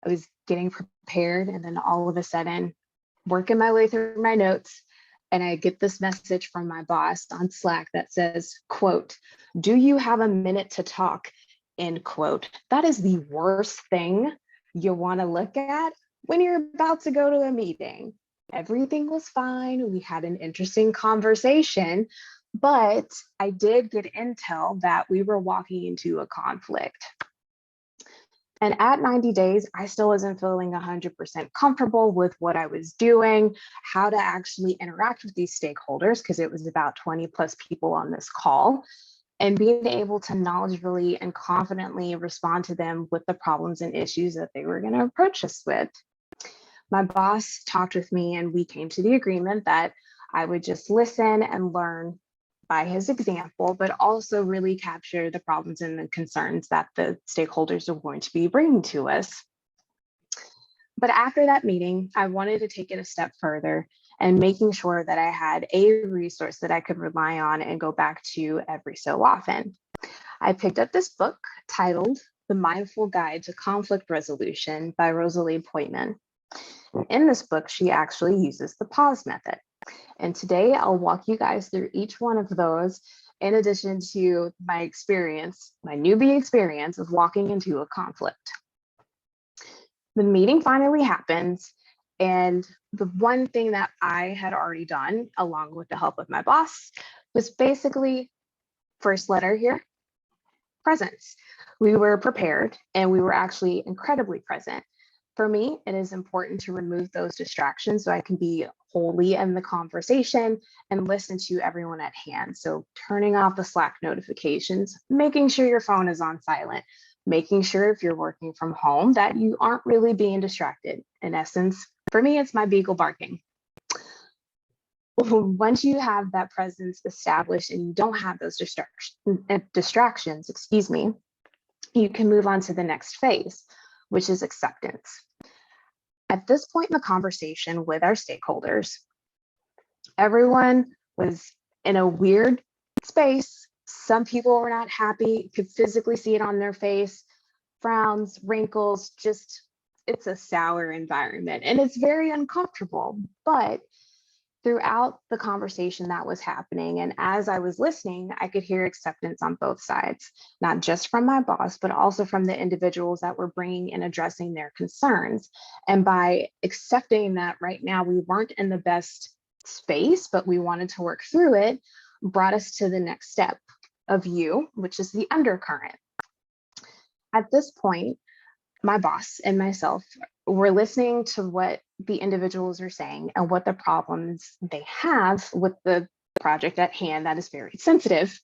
I was getting prepared, and then all of a sudden, working my way through my notes, and I get this message from my boss on Slack that says, quote, "Do you have a minute to talk?" End quote. That is the worst thing you want to look at when you're about to go to a meeting. Everything was fine. We had an interesting conversation, but I did get intel that we were walking into a conflict. And at 90 days, I still wasn't feeling 100% comfortable with what I was doing, how to actually interact with these stakeholders, because it was about 20 plus people on this call, and being able to knowledgeably and confidently respond to them with the problems and issues that they were going to approach us with. My boss talked with me, and we came to the agreement that I would just listen and learn by his example, but also really capture the problems and the concerns that the stakeholders are going to be bringing to us. But after that meeting, I wanted to take it a step further and making sure that I had a resource that I could rely on and go back to every so often. I picked up this book titled The Mindful Guide to Conflict Resolution by Rosie. In this book, she actually uses the pause method. And today I'll walk you guys through each one of those, in addition to my experience, my newbie experience of walking into a conflict. The meeting finally happens, and the one thing that I had already done, along with the help of my boss, was basically, first letter here, presence. We were prepared, and we were actually incredibly present. For me, it is important to remove those distractions so I can be wholly in the conversation and listen to everyone at hand. So turning off the Slack notifications, making sure your phone is on silent, making sure if you're working from home that you aren't really being distracted. In essence, for me, it's my beagle barking. Once you have that presence established and you don't have those distractions, excuse me, you can move on to the next phase, which is acceptance. At this point in the conversation with our stakeholders, everyone was in a weird space. Some people were not happy, you could physically see it on their face, frowns, wrinkles, just, it's a sour environment and it's very uncomfortable. But throughout the conversation that was happening, and as I was listening, I could hear acceptance on both sides, not just from my boss, but also from the individuals that were bringing and addressing their concerns. And by accepting that right now we weren't in the best space, but we wanted to work through it, brought us to the next step of you, which is the undercurrent. At this point, my boss and myself were listening to what the individuals are saying and what the problems they have with the project at hand that is very sensitive.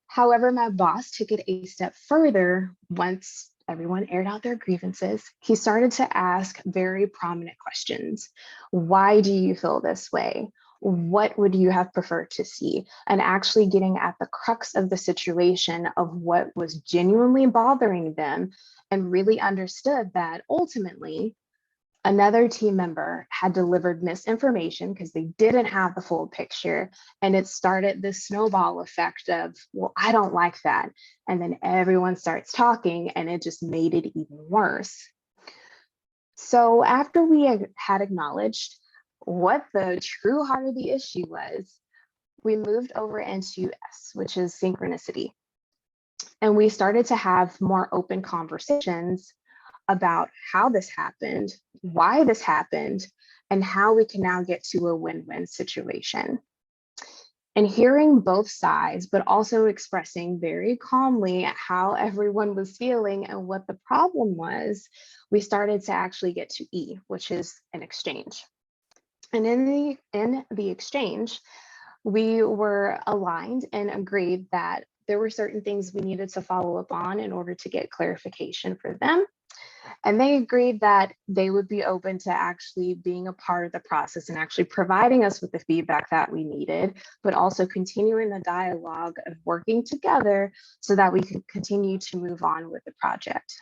However, my boss took it a step further. Once everyone aired out their grievances, he started to ask very prominent questions. Why do you feel this way? What would you have preferred to see? And actually getting at the crux of the situation of what was genuinely bothering them, and really understood that ultimately another team member had delivered misinformation because they didn't have the full picture. And it started this snowball effect of, well, I don't like that. And then everyone starts talking and it just made it even worse. So after we had acknowledged what the true heart of the issue was, we moved over into S, which is synchronicity. And we started to have more open conversations about how this happened, why this happened, and how we can now get to a win-win situation. And hearing both sides, but also expressing very calmly how everyone was feeling and what the problem was, we started to actually get to E, which is an exchange. And in the exchange, we were aligned and agreed that there were certain things we needed to follow up on in order to get clarification for them. And they agreed that they would be open to actually being a part of the process and actually providing us with the feedback that we needed, but also continuing the dialogue of working together so that we could continue to move on with the project.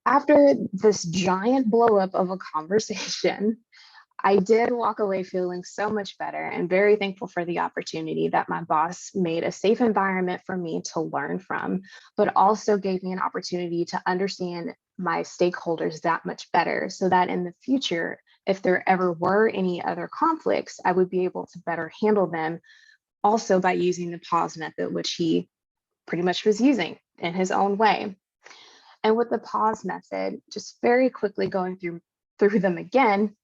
After this giant blow up of a conversation, I did walk away feeling so much better and very thankful for the opportunity that my boss made a safe environment for me to learn from, but also gave me an opportunity to understand my stakeholders that much better so that in the future, if there ever were any other conflicts, I would be able to better handle them, also by using the pause method, which he pretty much was using in his own way. And with the pause method, just very quickly going through them again,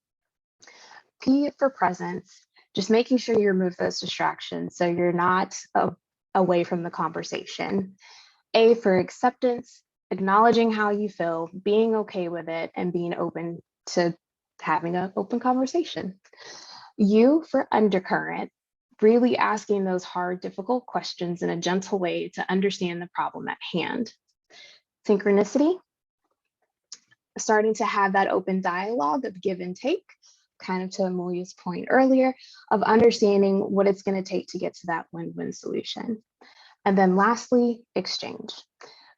P for presence, just making sure you remove those distractions so you're not away from the conversation. A for acceptance, acknowledging how you feel, being okay with it, and being open to having an open conversation. U for undercurrent, really asking those hard, difficult questions in a gentle way to understand the problem at hand. Synchronicity, starting to have that open dialogue of give and take, kind of to Emilia's point earlier, of understanding what it's going to take to get to that win-win solution. And then lastly, exchange,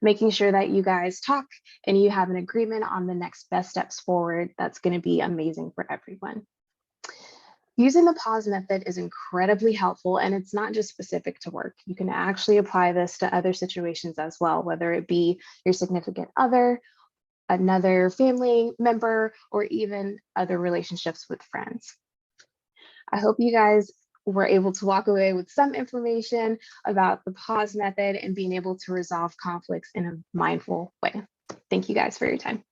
making sure that you guys talk and you have an agreement on the next best steps forward that's going to be amazing for everyone. Using the pause method is incredibly helpful, and it's not just specific to work. You can actually apply this to other situations as well, whether it be your significant other, another family member, or even other relationships with friends. I hope you guys were able to walk away with some information about the pause method and being able to resolve conflicts in a mindful way. Thank you guys for your time.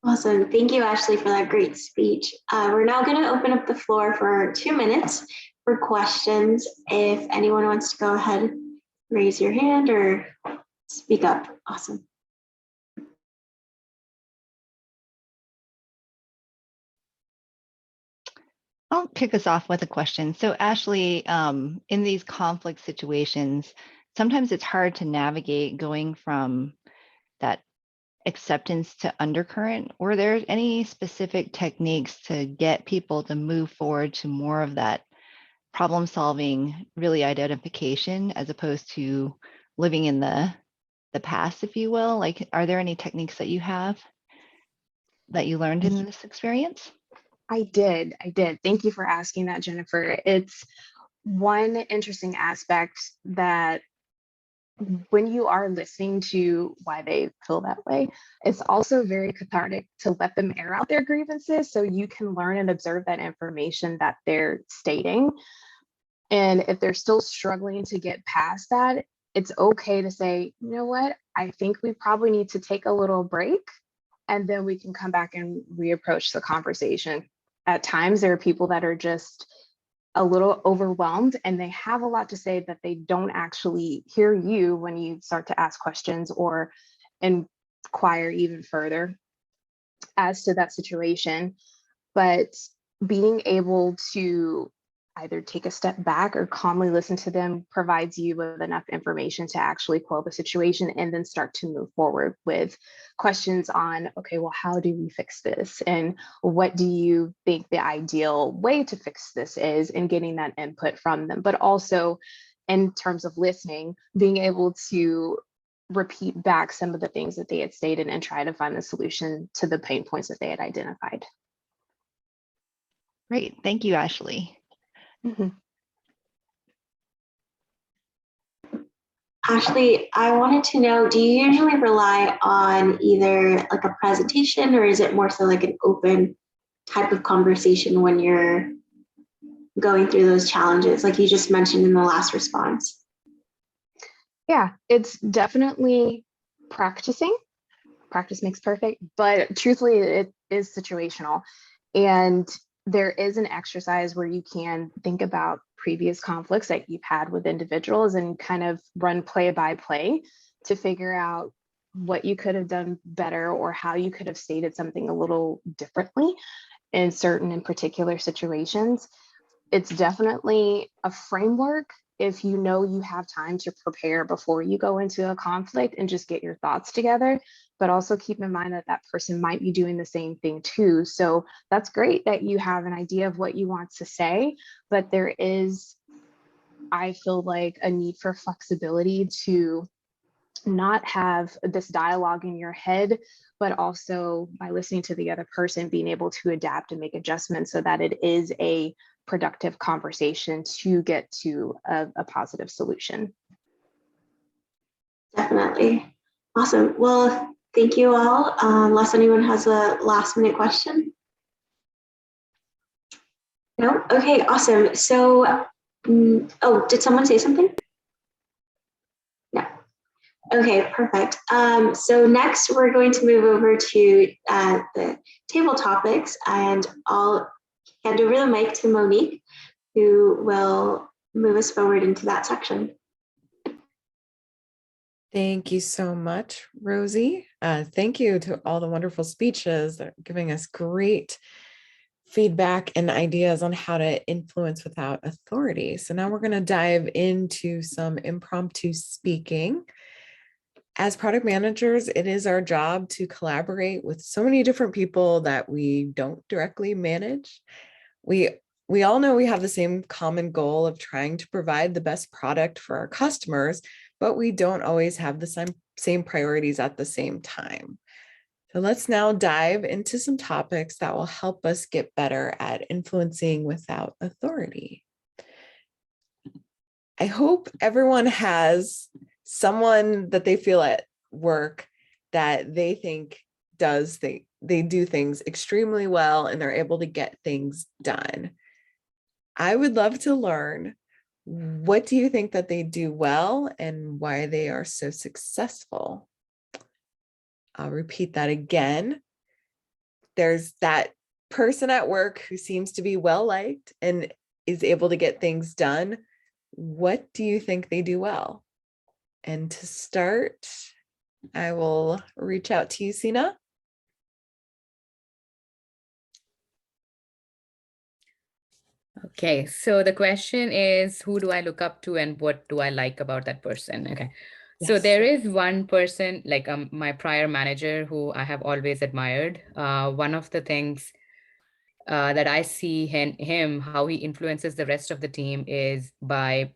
Awesome. Thank you, Ashley, for that great speech. We're now going to open up the floor for 2 minutes for questions. If anyone wants to go ahead, raise your hand or speak up. Awesome. I'll kick us off with a question. So Ashley, in these conflict situations, sometimes it's hard to navigate going from that acceptance to undercurrent. Were there any specific techniques to get people to move forward to more of that problem solving, really identification, as opposed to living in the past, if you will? Like, are there any techniques that you have that you learned in this experience? I did. Thank you for asking that, Jennifer. It's one interesting aspect that when you are listening to why they feel that way, it's also very cathartic to let them air out their grievances so you can learn and observe that information that they're stating. And if they're still struggling to get past that, it's okay to say, you know what, I think we probably need to take a little break, and then we can come back and reapproach the conversation. At times, there are people that are just a little overwhelmed and they have a lot to say that they don't actually hear you when you start to ask questions or inquire even further as to that situation. But being able to either take a step back or calmly listen to them provides you with enough information to actually quell the situation and then start to move forward with questions on, okay, well, how do we fix this? And what do you think the ideal way to fix this is, and getting that input from them. But also in terms of listening, being able to repeat back some of the things that they had stated and try to find the solution to the pain points that they had identified. Great, thank you, Ashley. Ashley, I wanted to know, do you usually rely on either like a presentation, or is it more so like an open type of conversation when you're going through those challenges, like you just mentioned in the last response? Yeah, it's definitely practicing. Practice makes perfect, but truthfully, it is situational. And there is an exercise where you can think about previous conflicts that you've had with individuals and kind of run play by play to figure out what you could have done better or how you could have stated something a little differently in certain and particular situations. It's definitely a framework if you know you have time to prepare before you go into a conflict and just get your thoughts together. But also keep in mind that that person might be doing the same thing too. So that's great that you have an idea of what you want to say, but there is, I feel like, a need for flexibility to not have this dialogue in your head, but also by listening to the other person, being able to adapt and make adjustments so that it is a productive conversation to get to a positive solution. Definitely. Awesome. Well, thank you all. Unless anyone has a last minute question. No? Okay, awesome. So, oh, did someone say something? No. Okay, perfect. So next we're going to move over to the table topics, and I'll hand over the mic to Monique, who will move us forward into that section. Thank you so much, Rosie. Thank you to all the wonderful speeches that are giving us great feedback and ideas on how to influence without authority. So now we're going to dive into some impromptu speaking. As product managers, it is our job to collaborate with so many different people that we don't directly manage. We all know we have the same common goal of trying to provide the best product for our customers, but we don't always have the same priorities at the same time. So let's now dive into some topics that will help us get better at influencing without authority. I hope everyone has someone that they feel at work that they think they do things extremely well and they're able to get things done. I would love to learn, what do you think that they do well and why they are so successful? I'll repeat that again. There's that person at work who seems to be well liked and is able to get things done. What do you think they do well? And to start, I will reach out to you, Sina. Okay, so the question is, who do I look up to and what do I like about that person? Okay, so Yes. there is one person, like my prior manager, who I have always admired. One of the things that I see him, how he influences the rest of the team is by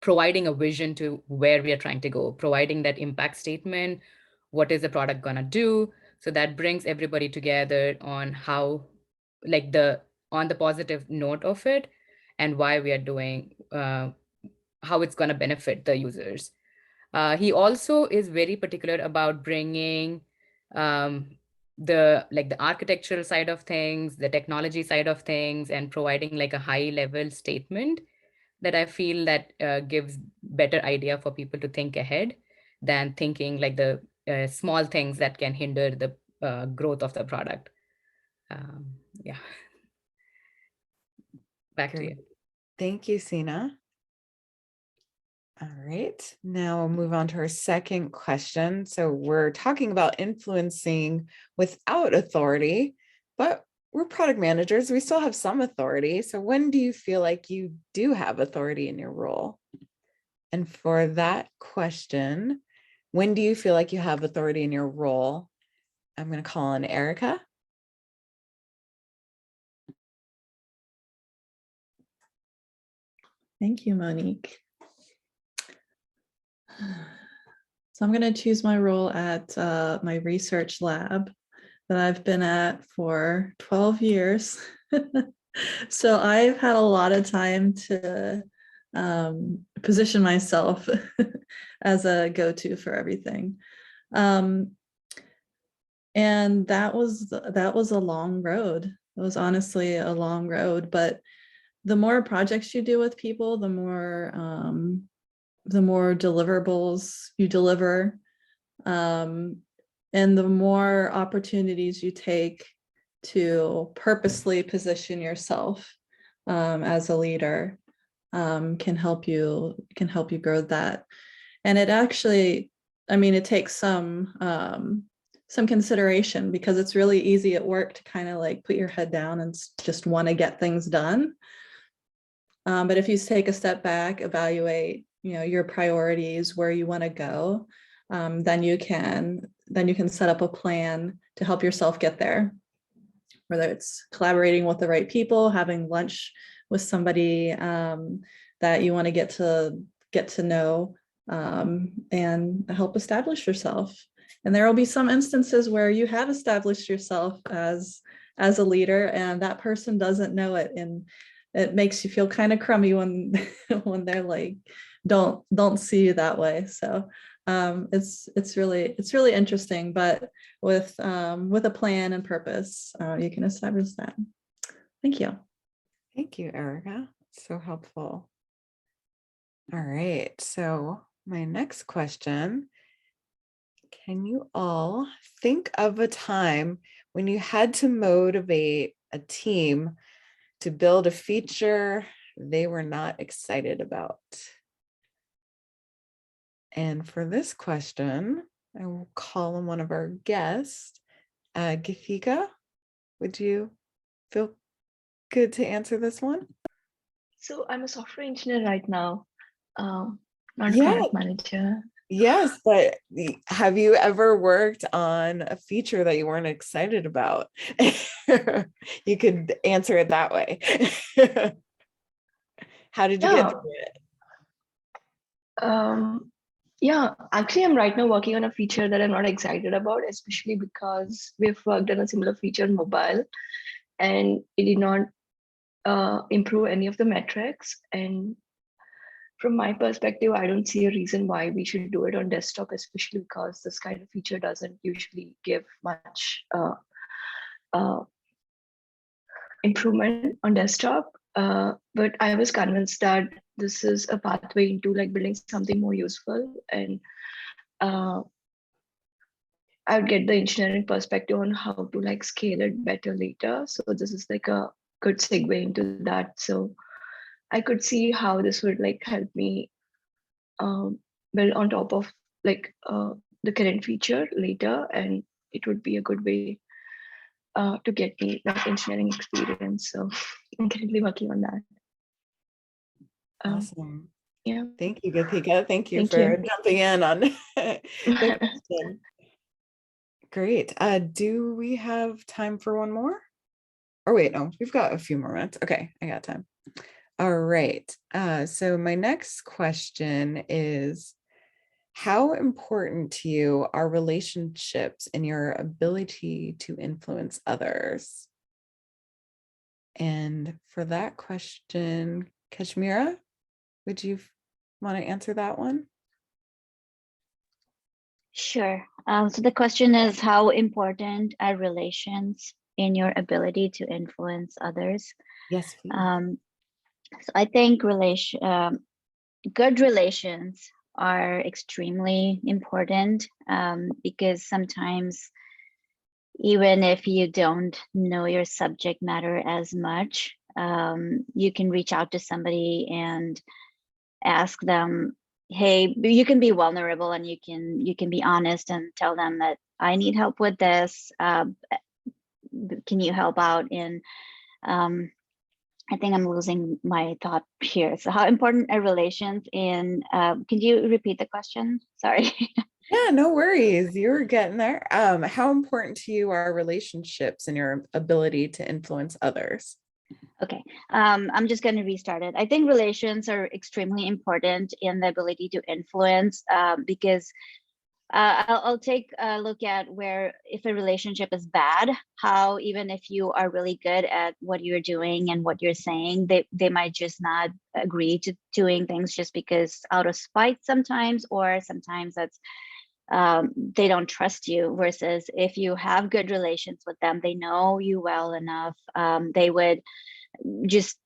providing a vision to where we are trying to go, providing that impact statement, what is the product gonna do? So that brings everybody together on how, like on the positive note of it and why we are doing, how it's gonna benefit the users. He also is very particular about bringing the architectural side of things, the technology side of things, and providing like a high level statement that I feel that gives better idea for people to think ahead than thinking like the small things that can hinder the growth of the product. Yeah. Back to you. Thank you, Sina. All right, now we'll move on to our second question. So we're talking about influencing without authority, but we're product managers. We still have some authority. So when do you feel like you do have authority in your role? And for that question, when do you feel like you have authority in your role? I'm going to call on Erica. Thank you, Monique. So I'm going to choose my role at my research lab that I've been at for 12 years. So I've had a lot of time to position myself as a go-to for everything. And that was a long road. It was honestly a long road, but the more projects you do with people, the more deliverables you deliver, and the more opportunities you take to purposely position yourself as a leader can help you grow that. And it actually, I mean, it takes some consideration, because it's really easy at work to kind of like put your head down and just want to get things done. But if you take a step back, evaluate, your priorities, where you want to go, then you can set up a plan to help yourself get there. Whether it's collaborating with the right people, having lunch with somebody that you want to get to know, and help establish yourself. And there will be some instances where you have established yourself as a leader, and that person doesn't know it, and it makes you feel kind of crummy when they're like, don't see you that way. So it's really interesting, but with a plan and purpose, you can establish that. Thank you. Thank you, Erica. So helpful. All right, so my next question, can you all think of a time when you had to motivate a team to build a feature they were not excited about? And for this question, I will call on one of our guests. Githika, would you feel good to answer this one? So I'm a software engineer right now, not a Yeah. product manager. Yes, but have you ever worked on a feature that you weren't excited about? You could answer it that way. How did you get through it? Yeah, actually, I'm right now working on a feature that I'm not excited about, especially because we've worked on a similar feature in mobile, and it did not improve any of the metrics. And from my perspective, I don't see a reason why we should do it on desktop, especially because this kind of feature doesn't usually give much improvement on desktop. But I was convinced that this is a pathway into like building something more useful, and I would get the engineering perspective on how to like scale it better later. So this is like a good segue into that. So I could see how this would like help me build on top of like the current feature later, and it would be a good way to get me like engineering experience. So I'm currently working on that. Awesome. Yeah. Thank you, Gathika. Thank you Thank for you. jumping in on the question. Great. Do we have time for one more? Or wait, no, we've got a few more minutes. Okay, I got time. All right. So my next question is, how important to you are relationships and your ability to influence others? And for that question, Kashmira, would you want to answer that one? Sure. So the question is, how important are relations in your ability to influence others? Yes, please. So I think good relations are extremely important because sometimes even if you don't know your subject matter as much, you can reach out to somebody and ask them, hey, you can be vulnerable and you can be honest and tell them that I need help with this. Can you help out in I think I'm losing my thought here. So how important are relations in, can you repeat the question? Sorry. Yeah, no worries. You're getting there. How important to you are relationships and your ability to influence others? Okay, I'm just going to restart it. I think relations are extremely important in the ability to influence because I'll take a look at where if a relationship is bad, how even if you are really good at what you're doing and what you're saying, they might just not agree to doing things just because out of spite sometimes, or sometimes that's they don't trust you, versus if you have good relations with them, they know you well enough, they would just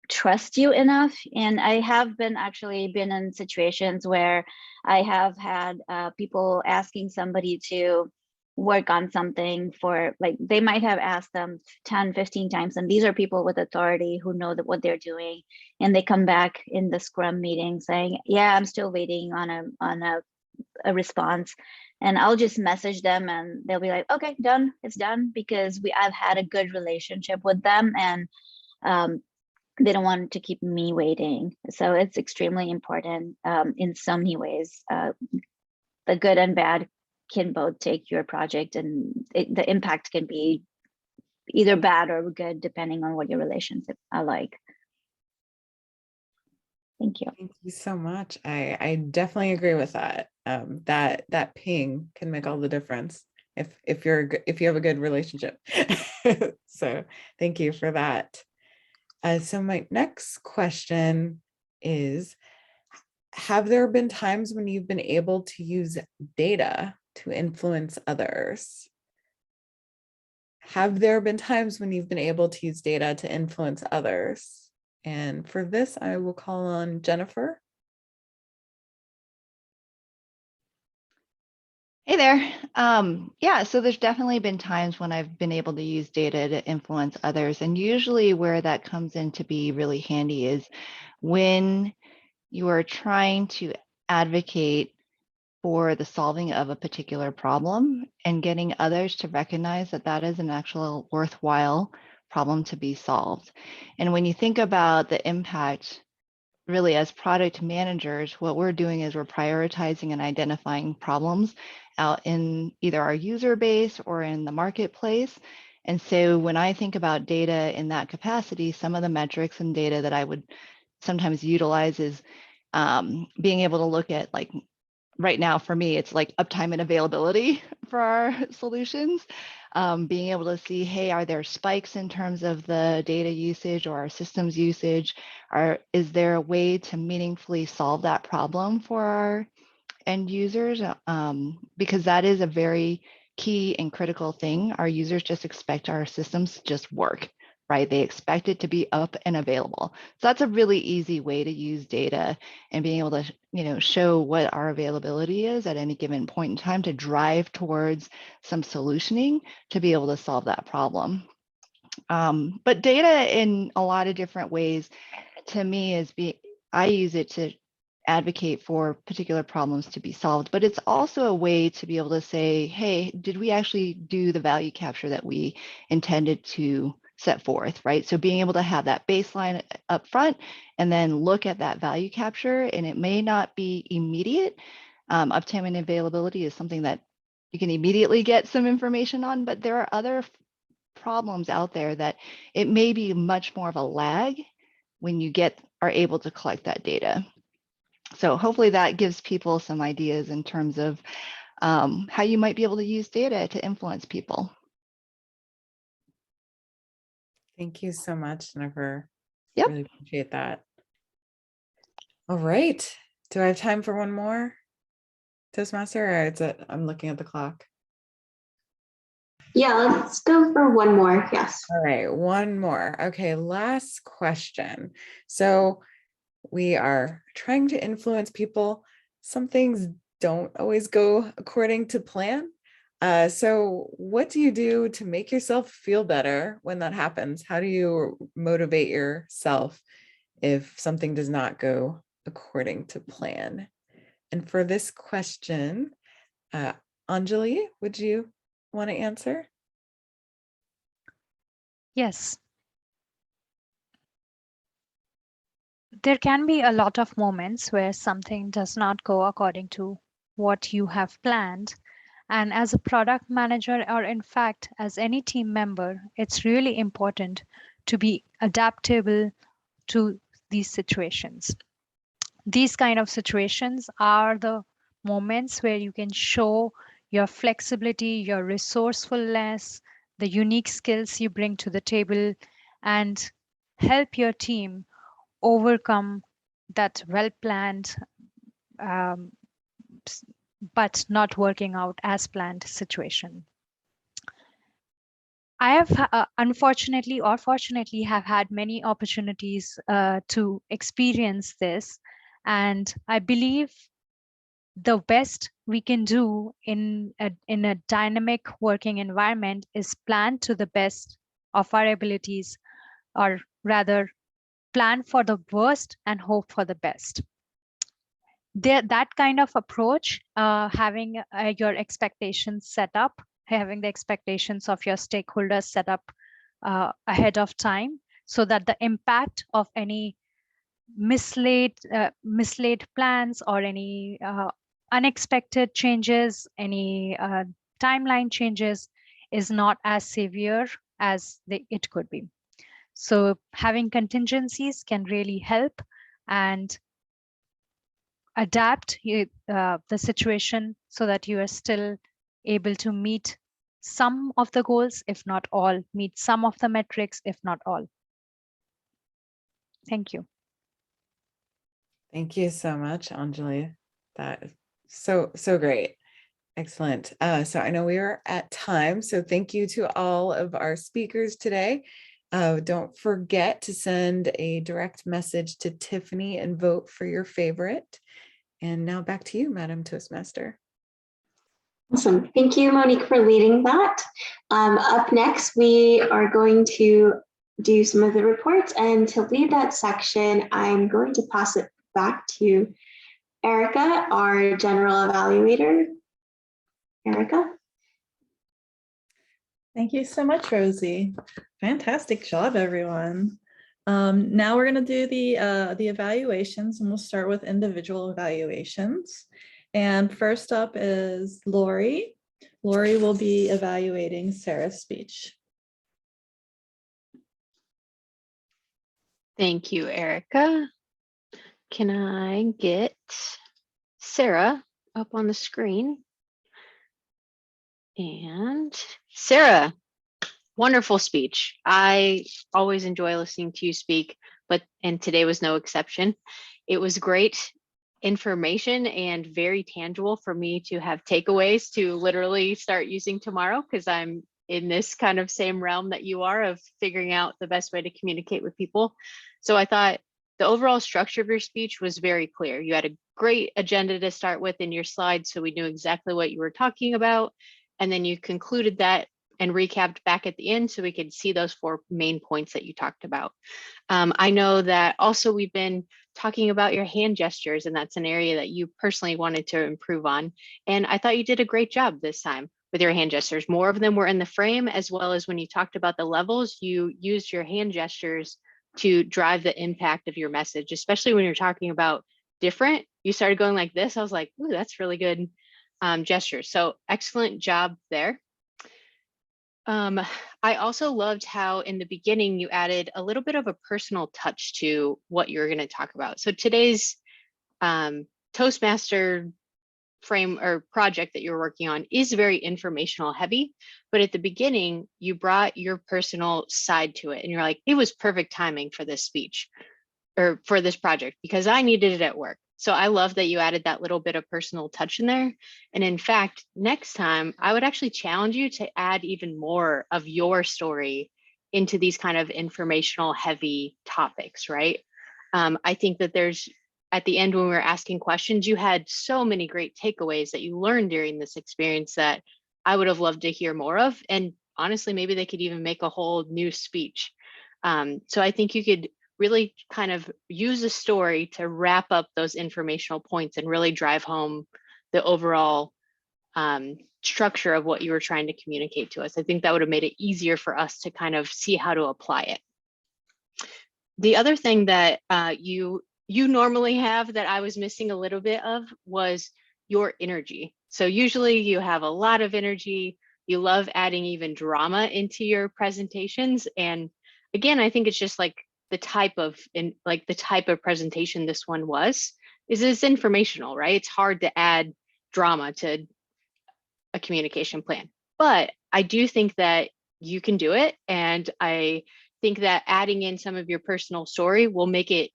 trust you enough. And I have actually been in situations where I have had people asking somebody to work on something for, like, they might have asked them 10, 15 times, and these are people with authority who know that what they're doing, and they come back in the scrum meeting saying, yeah, I'm still waiting on a response. And I'll just message them and they'll be like, okay, done, it's done, because I've had a good relationship with them, and they don't want to keep me waiting. So it's extremely important in so many ways. The good and bad can both take your project, and the impact can be either bad or good depending on what your relationship are like. Thank you. Thank you so much. I definitely agree with that. That ping can make all the difference if you have a good relationship. So thank you for that. So my next question is, have there been times when you've been able to use data to influence others? Have there been times when you've been able to use data to influence others? And for this, I will call on Jennifer. Hey there. Yeah, so there's definitely been times when I've been able to use data to influence others. And usually where that comes in to be really handy is when you are trying to advocate for the solving of a particular problem and getting others to recognize that that is an actual worthwhile problem to be solved. And when you think about the impact, really as product managers, what we're doing is we're prioritizing and identifying problems out in either our user base or in the marketplace. And so when I think about data in that capacity, some of the metrics and data that I would sometimes utilize is being able to look at, like, right now for me, it's like uptime and availability for our solutions. Being able to see, hey, are there spikes in terms of the data usage or our systems usage? Is there a way to meaningfully solve that problem for our end users? Because that is a very key and critical thing. Our users just expect our systems to just work, right? They expect it to be up and available. So that's a really easy way to use data and being able to, show what our availability is at any given point in time to drive towards some solutioning to be able to solve that problem. But data in a lot of different ways, to me, I use it to advocate for particular problems to be solved, but it's also a way to be able to say, hey, did we actually do the value capture that we intended to set forth, right? So being able to have that baseline up front and then look at that value capture, and it may not be immediate. Uptime and availability is something that you can immediately get some information on, but there are other problems out there that it may be much more of a lag when you are able to collect that data. So hopefully that gives people some ideas in terms of how you might be able to use data to influence people. Thank you so much, Nopper. Yep. Really appreciate that. All right. Do I have time for one more Toastmaster, or I'm looking at the clock? Yeah, let's go for one more. Yes. All right, one more. Okay, last question. So we are trying to influence people. Some things don't always go according to plan. So what do you do to make yourself feel better when that happens? How do you motivate yourself if something does not go according to plan? And for this question, Anjali, would you want to answer? Yes. There can be a lot of moments where something does not go according to what you have planned. And as a product manager, or in fact, as any team member, it's really important to be adaptable to these situations. These kind of situations are the moments where you can show your flexibility, your resourcefulness, the unique skills you bring to the table, and help your team overcome that well-planned but not working out as planned situation. I have unfortunately or fortunately have had many opportunities to experience this, and I believe the best we can do in a dynamic working environment is plan to the best of our abilities, or rather plan for the worst and hope for the best. That kind of approach, having your expectations set up, having the expectations of your stakeholders set up ahead of time, so that the impact of any mislaid plans or any unexpected changes, any timeline changes is not as severe as it could be. So having contingencies can really help and adapt the situation so that you are still able to meet some of the goals, if not all, meet some of the metrics, if not all. Thank you. Thank you so much, Anjali. That is so great. Excellent. So I know we are at time, so thank you to all of our speakers today. Don't forget to send a direct message to Tiffany and vote for your favorite. And now back to you, Madam Toastmaster. Awesome. Thank you, Monique, for leading that. Up next, we are going to do some of the reports, and to lead that section, I'm going to pass it back to Erica, our general evaluator. Erica. Thank you so much, Rosie. Fantastic job, everyone. Now we're going to do the evaluations, and we'll start with individual evaluations. And first up is Lori. Lori will be evaluating Sarah's speech. Thank you, Erica. Can I get Sarah up on the screen? And Sarah, wonderful speech. I always enjoy listening to you speak, and today was no exception. It was great information and very tangible for me to have takeaways to literally start using tomorrow, because I'm in this kind of same realm that you are of figuring out the best way to communicate with people. So I thought the overall structure of your speech was very clear. You had a great agenda to start with in your slides, so we knew exactly what you were talking about. And then you concluded that and recapped back at the end so we could see those 4 main points that you talked about. I know that also we've been talking about your hand gestures, and that's an area that you personally wanted to improve on. And I thought you did a great job this time with your hand gestures. More of them were in the frame, as well as when you talked about the levels, you used your hand gestures to drive the impact of your message, especially when you're talking about different. You started going like this. I was like, ooh, that's really good gestures. So excellent job there. I also loved how in the beginning you added a little bit of a personal touch to what you're going to talk about. So today's Toastmaster frame or project that you're working on is very informational heavy, but at the beginning you brought your personal side to it and you're like, it was perfect timing for this speech or for this project because I needed it at work. So I love that you added that little bit of personal touch in there. And in fact, next time I would actually challenge you to add even more of your story into these kind of informational heavy topics, right? I think that there's, at the end when we were asking questions, you had so many great takeaways that you learned during this experience that I would have loved to hear more of. And honestly, maybe they could even make a whole new speech. So I think you could really kind of use a story to wrap up those informational points and really drive home the overall structure of what you were trying to communicate to us. I think that would have made it easier for us to kind of see how to apply it. The other thing that you normally have that I was missing a little bit of was your energy. So usually you have a lot of energy. You love adding even drama into your presentations. And again, I think it's just like the type of presentation this one was, is it's informational, right? It's hard to add drama to a communication plan, but I do think that you can do it. And I think that adding in some of your personal story will make it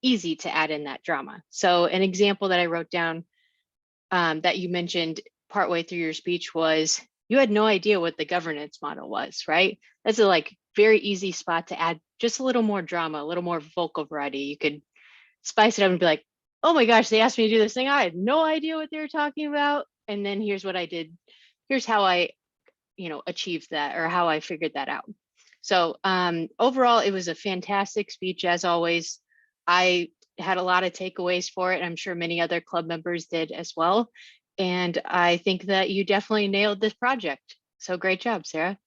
easy to add in that drama. So an example that I wrote down that you mentioned partway through your speech was you had no idea what the governance model was, right? That's a very easy spot to add just a little more drama, a little more vocal variety. You could spice it up and be like, oh my gosh, they asked me to do this thing. I had no idea what they were talking about. And then here's what I did. Here's how I, achieved that or how I figured that out. So overall, it was a fantastic speech as always. I had a lot of takeaways for it. I'm sure many other club members did as well. And I think that you definitely nailed this project. So great job, Sarah.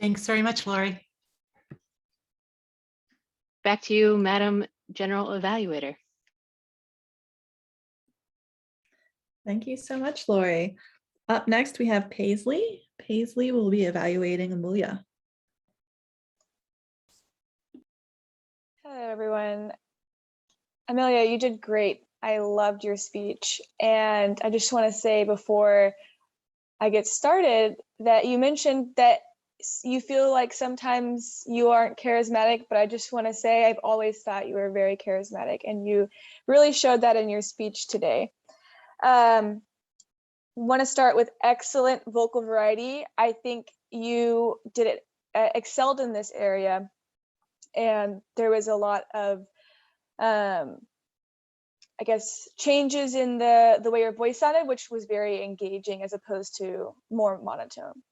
Thanks very much, Lori. Back to you, Madam General Evaluator. Thank you so much, Lori. Up next, we have Paisley. Paisley will be evaluating Emilia. Hello, everyone. Emilia, you did great. I loved your speech. And I just want to say before I get started that you mentioned that you feel like sometimes you aren't charismatic, but I just want to say I've always thought you were very charismatic and you really showed that in your speech today. Want to start with excellent vocal variety. I think you did it, excelled in this area. And there was a lot of, I guess, changes in the way your voice sounded, which was very engaging as opposed to more monotone.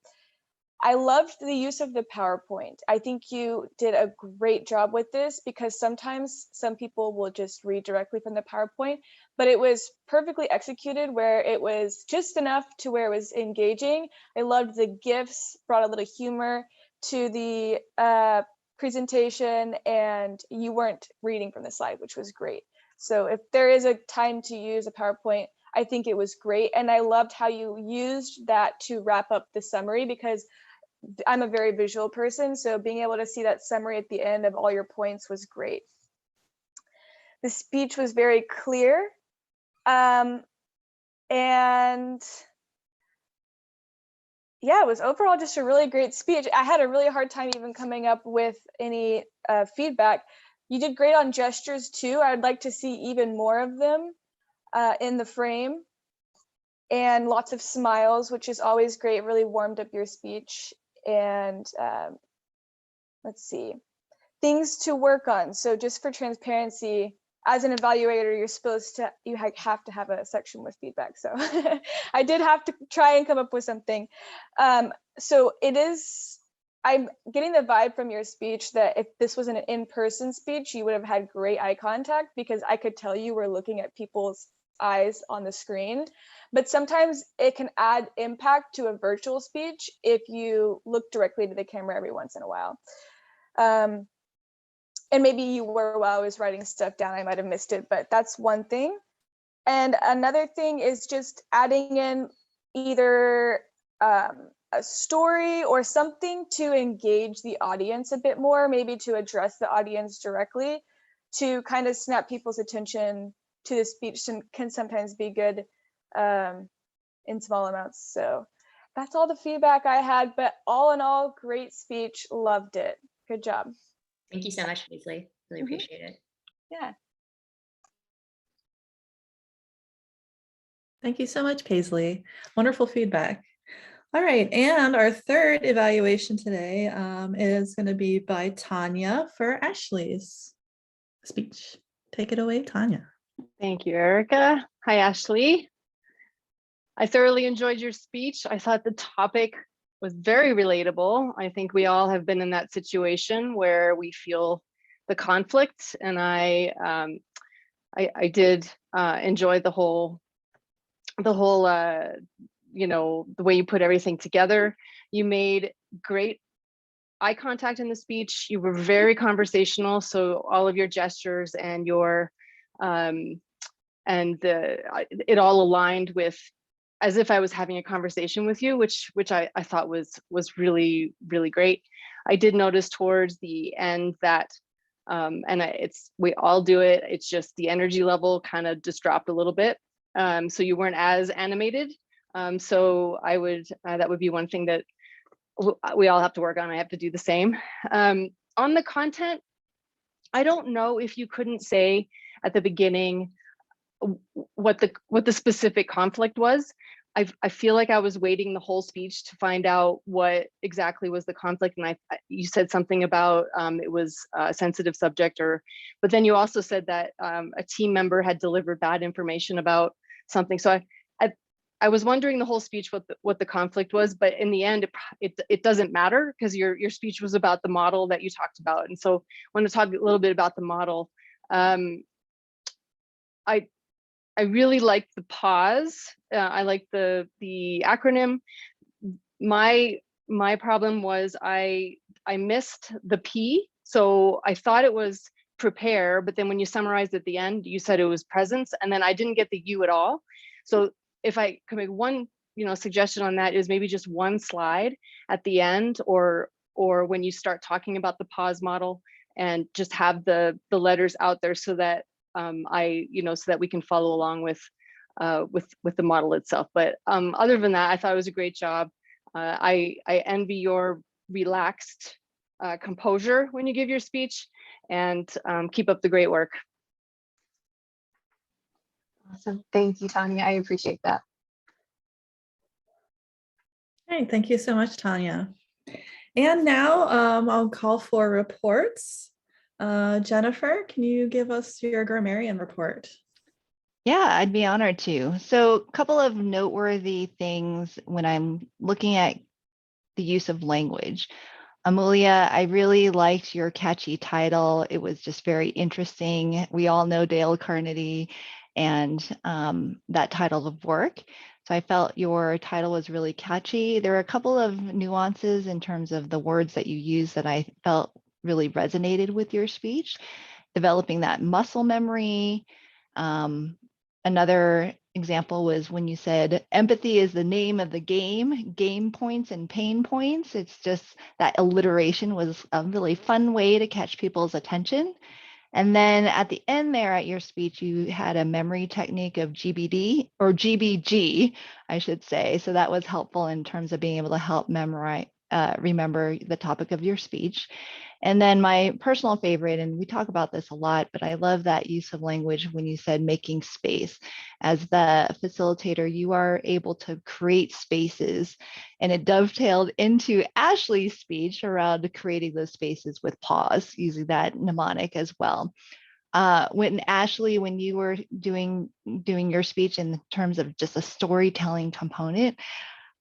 I loved the use of the PowerPoint. I think you did a great job with this because sometimes some people will just read directly from the PowerPoint, but it was perfectly executed where it was just enough to where it was engaging. I loved the GIFs, brought a little humor to the presentation, and you weren't reading from the slide, which was great. So if there is a time to use a PowerPoint, I think it was great. And I loved how you used that to wrap up the summary because I'm a very visual person. So being able to see that summary at the end of all your points was great. The speech was very clear. And yeah, it was overall just a really great speech. I had a really hard time even coming up with any feedback. You did great on gestures too. I'd like to see even more of them in the frame. And lots of smiles, which is always great. It really warmed up your speech. And let's see, things to work on. So just for transparency, as an evaluator, you have to have a section with feedback. So I did have to try and come up with something. So I'm getting the vibe from your speech that if this was an in-person speech, you would have had great eye contact, because I could tell you were looking at people's eyes on the screen. But sometimes it can add impact to a virtual speech if you look directly to the camera every once in a while. And maybe you were while I was writing stuff down, I might have missed it, but that's one thing. And another thing is just adding in either a story or something to engage the audience a bit more, maybe to address the audience directly, to kind of snap people's attention to the speech can sometimes be good in small amounts. So that's all the feedback I had, but all in all, great speech, loved it. Good job. Thank you so much, Paisley. Really appreciate it. Yeah. Thank you so much, Paisley. Wonderful feedback. All right, and our third evaluation today is going to be by Tanya for Ashley's speech. Take it away, Tanya. Thank you, Erica. Hi, Ashley. I thoroughly enjoyed your speech. I thought the topic was very relatable. I think we all have been in that situation where we feel the conflict, and I did enjoy the whole you know, the way you put everything together. You made great eye contact in the speech. You were very conversational, so all of your gestures and your it all aligned with as if I was having a conversation with you, which I thought was really, really great. I did notice towards the end that we all do it. It's just the energy level kind of just dropped a little bit. So you weren't as animated. So I would, that would be one thing that we all have to work on. I have to do the same. On the content, I don't know if you couldn't say at the beginning what the specific conflict was. I feel like I was waiting the whole speech to find out what exactly was the conflict, and you said something about it was a sensitive subject, but then you also said that a team member had delivered bad information about something. So I was wondering the whole speech what the conflict was, but in the end it doesn't matter, because your speech was about the model that you talked about. And so I want to talk a little bit about the model. I really liked the pause. I liked the acronym. My problem was I missed the P. So I thought it was prepare, but then when you summarized at the end, you said it was presence, and then I didn't get the U at all. So if I could make one, suggestion on that, is maybe just one slide at the end, or when you start talking about the pause model, and just have the letters out there so that so that we can follow along with the model itself. But other than that, I thought it was a great job. I envy your relaxed composure when you give your speech, and keep up the great work. Awesome. Thank you, Tanya. I appreciate that. Hey, thank you so much, Tanya. And now I'll call for reports. Jennifer, can you give us your grammarian report? Yeah, I'd be honored to. So a couple of noteworthy things when I'm looking at the use of language. Emilia, I really liked your catchy title. It was just very interesting. We all know Dale Carnegie and that title of work. So I felt your title was really catchy. There were a couple of nuances in terms of the words that you used that I felt really resonated with your speech, developing that muscle memory. Another example was when you said empathy is the name of the game points and pain points. It's just that alliteration was a really fun way to catch people's attention. And then at the end there at your speech, you had a memory technique of GBD or GBG, I should say. So that was helpful in terms of being able to help remember the topic of your speech. And then my personal favorite, and we talk about this a lot, but I love that use of language when you said making space. As the facilitator, you are able to create spaces, and it dovetailed into Ashley's speech around creating those spaces with pause, using that mnemonic as well. when Ashley, when you were doing your speech in terms of just a storytelling component,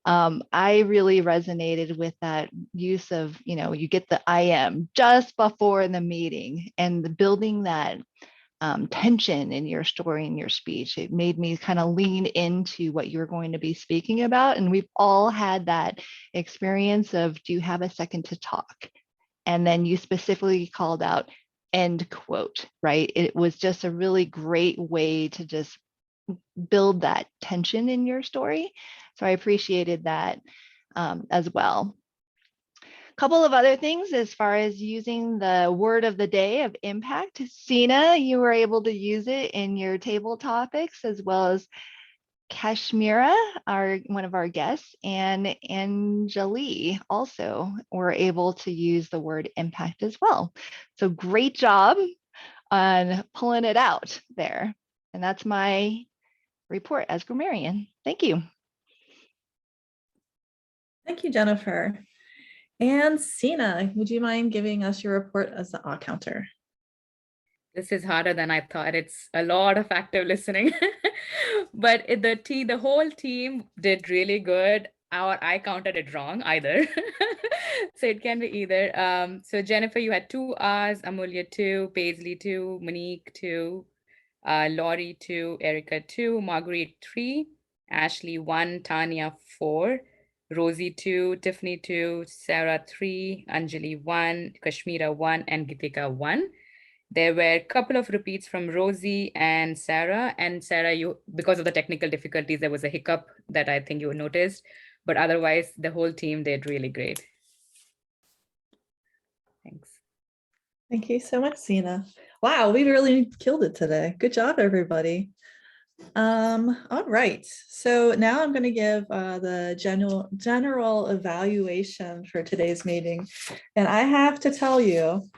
I really resonated with that use of, you get the I am just before the meeting, and building that tension in your story and your speech. It made me kind of lean into what you're going to be speaking about. And we've all had that experience of, do you have a second to talk? And then you specifically called out end quote, right? It was just a really great way to just build that tension in your story. So I appreciated that as well. A couple of other things as far as using the word of the day of impact. Sina, you were able to use it in your table topics, as well as Kashmira, one of our guests, and Anjali also were able to use the word impact as well. So great job on pulling it out there. And that's my report as grammarian. Thank you. Thank you, Jennifer. And Sina, would you mind giving us your report as the counter? This is harder than I thought. It's a lot of active listening, but the whole team did really good. I counted it wrong either. So it can be either. So Jennifer, you had 2 R's, Emilia 2, Paisley 2, Monique 2, Laurie 2, Erica 2, Marguerite 3, Ashley 1, Tanya 4, Rosie 2, Tiffany 2, Sarah 3, Anjali 1, Kashmira 1, and Gitika 1. There were a couple of repeats from Rosie and Sarah. And Sarah, because of the technical difficulties, there was a hiccup that I think you noticed. But otherwise, the whole team did really great. Thanks. Thank you so much, Sina. Wow, we really killed it today. Good job, everybody. All right, so now I'm going to give the general evaluation for today's meeting. And I have to tell you,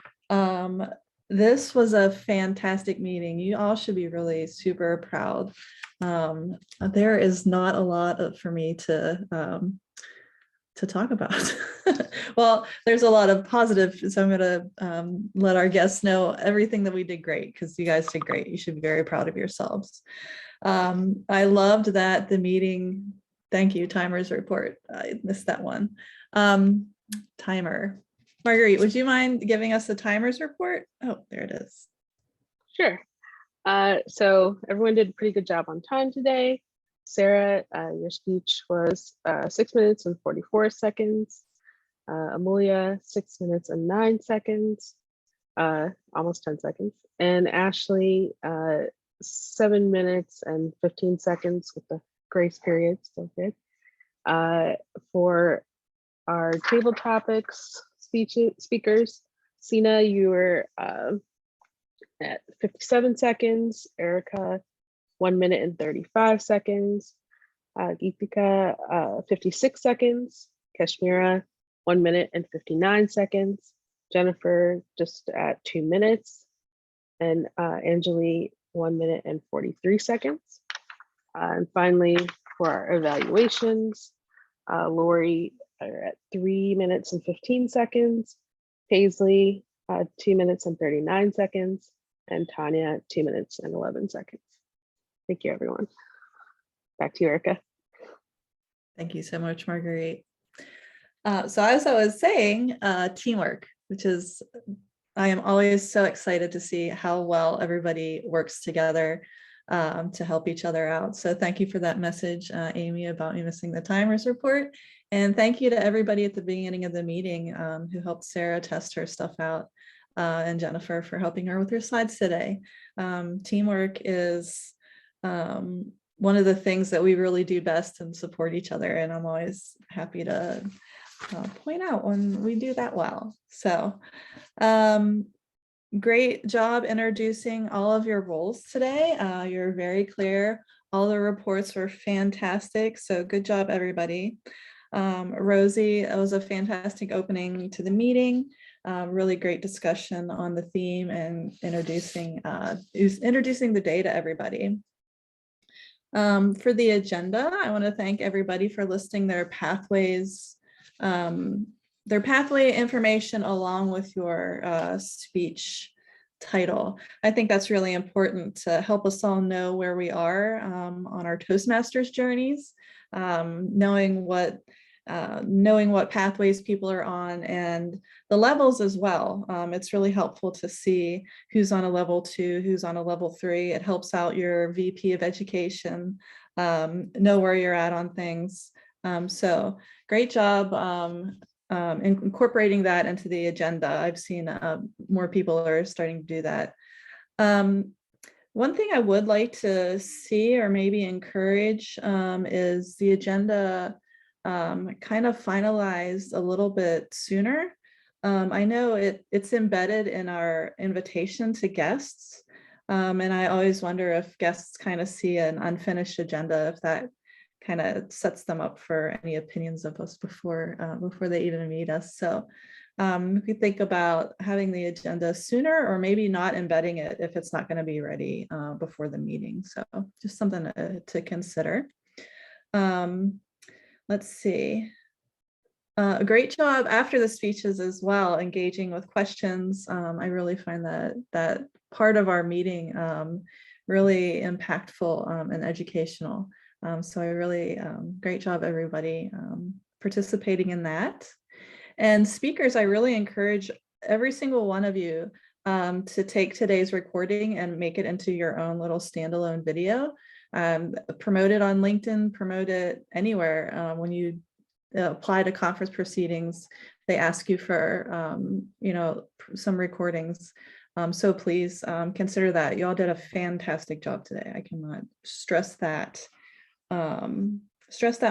this was a fantastic meeting. You all should be really super proud. There is not a lot for me to talk about. Well, there's a lot of positive, so I'm going to let our guests know everything that we did great, because you guys did great. You should be very proud of yourselves. I loved that the meeting, thank you, timers report. I missed that one. Timer. Marguerite, would you mind giving us the timers report? Oh, there it is. Sure. So everyone did a pretty good job on time today. Sarah, your speech was 6 minutes and 44 seconds. Emilia, 6 minutes and 9 seconds, almost 10 seconds. And Ashley, 7 minutes and 15 seconds with the grace period, still good. For our table topics speakers, Sina, you were at 57 seconds, Erica, 1 minute and 35 seconds, Geetika, 56 seconds, Kashmira, 1 minute and 59 seconds, Jennifer just at 2 minutes, and Anjali, 1 minute and 43 seconds. And finally, for our evaluations, Lori are at 3 minutes and 15 seconds, Paisley, 2 minutes and 39 seconds, and Tanya, 2 minutes and 11 seconds. Thank you, everyone. Back to you, Erica. Thank you so much, Marguerite. So as I was saying, teamwork, which is, I am always so excited to see how well everybody works together to help each other out. So thank you for that message, Amy, about me missing the timers report. And thank you to everybody at the beginning of the meeting who helped Sarah test her stuff out, and Jennifer for helping her with her slides today. Teamwork is one of the things that we really do best and support each other. And I'm always happy to point out when we do that well. So great job introducing all of your roles today. You're very clear. All the reports were fantastic. So good job, everybody. Rosie, it was a fantastic opening to the meeting. Really great discussion on the theme and introducing the day to everybody. For the agenda, I want to thank everybody for listing their pathways, their pathway information along with your speech title. I think that's really important to help us all know where we are on our Toastmasters journeys, knowing what pathways people are on and the levels as well. It's really helpful to see who's on a level 2, who's on a level 3. It helps out your VP of education, know where you're at on things. So great job incorporating that into the agenda. I've seen more people are starting to do that. One thing I would like to see or maybe encourage is the agenda kind of finalized a little bit sooner. I know it's embedded in our invitation to guests. And I always wonder if guests kind of see an unfinished agenda, if that kind of sets them up for any opinions of us before they even meet us. So if you think about having the agenda sooner or maybe not embedding it if it's not going to be ready before the meeting. So just something to consider. Let's see. A great job after the speeches as well, engaging with questions. I really find that part of our meeting really impactful and educational. So I really, great job everybody participating in that. And speakers, I really encourage every single one of you to take today's recording and make it into your own little standalone video. Promote it on LinkedIn, promote it anywhere. When you apply to conference proceedings, they ask you for some recordings. So please consider that. You all did a fantastic job today. I cannot stress that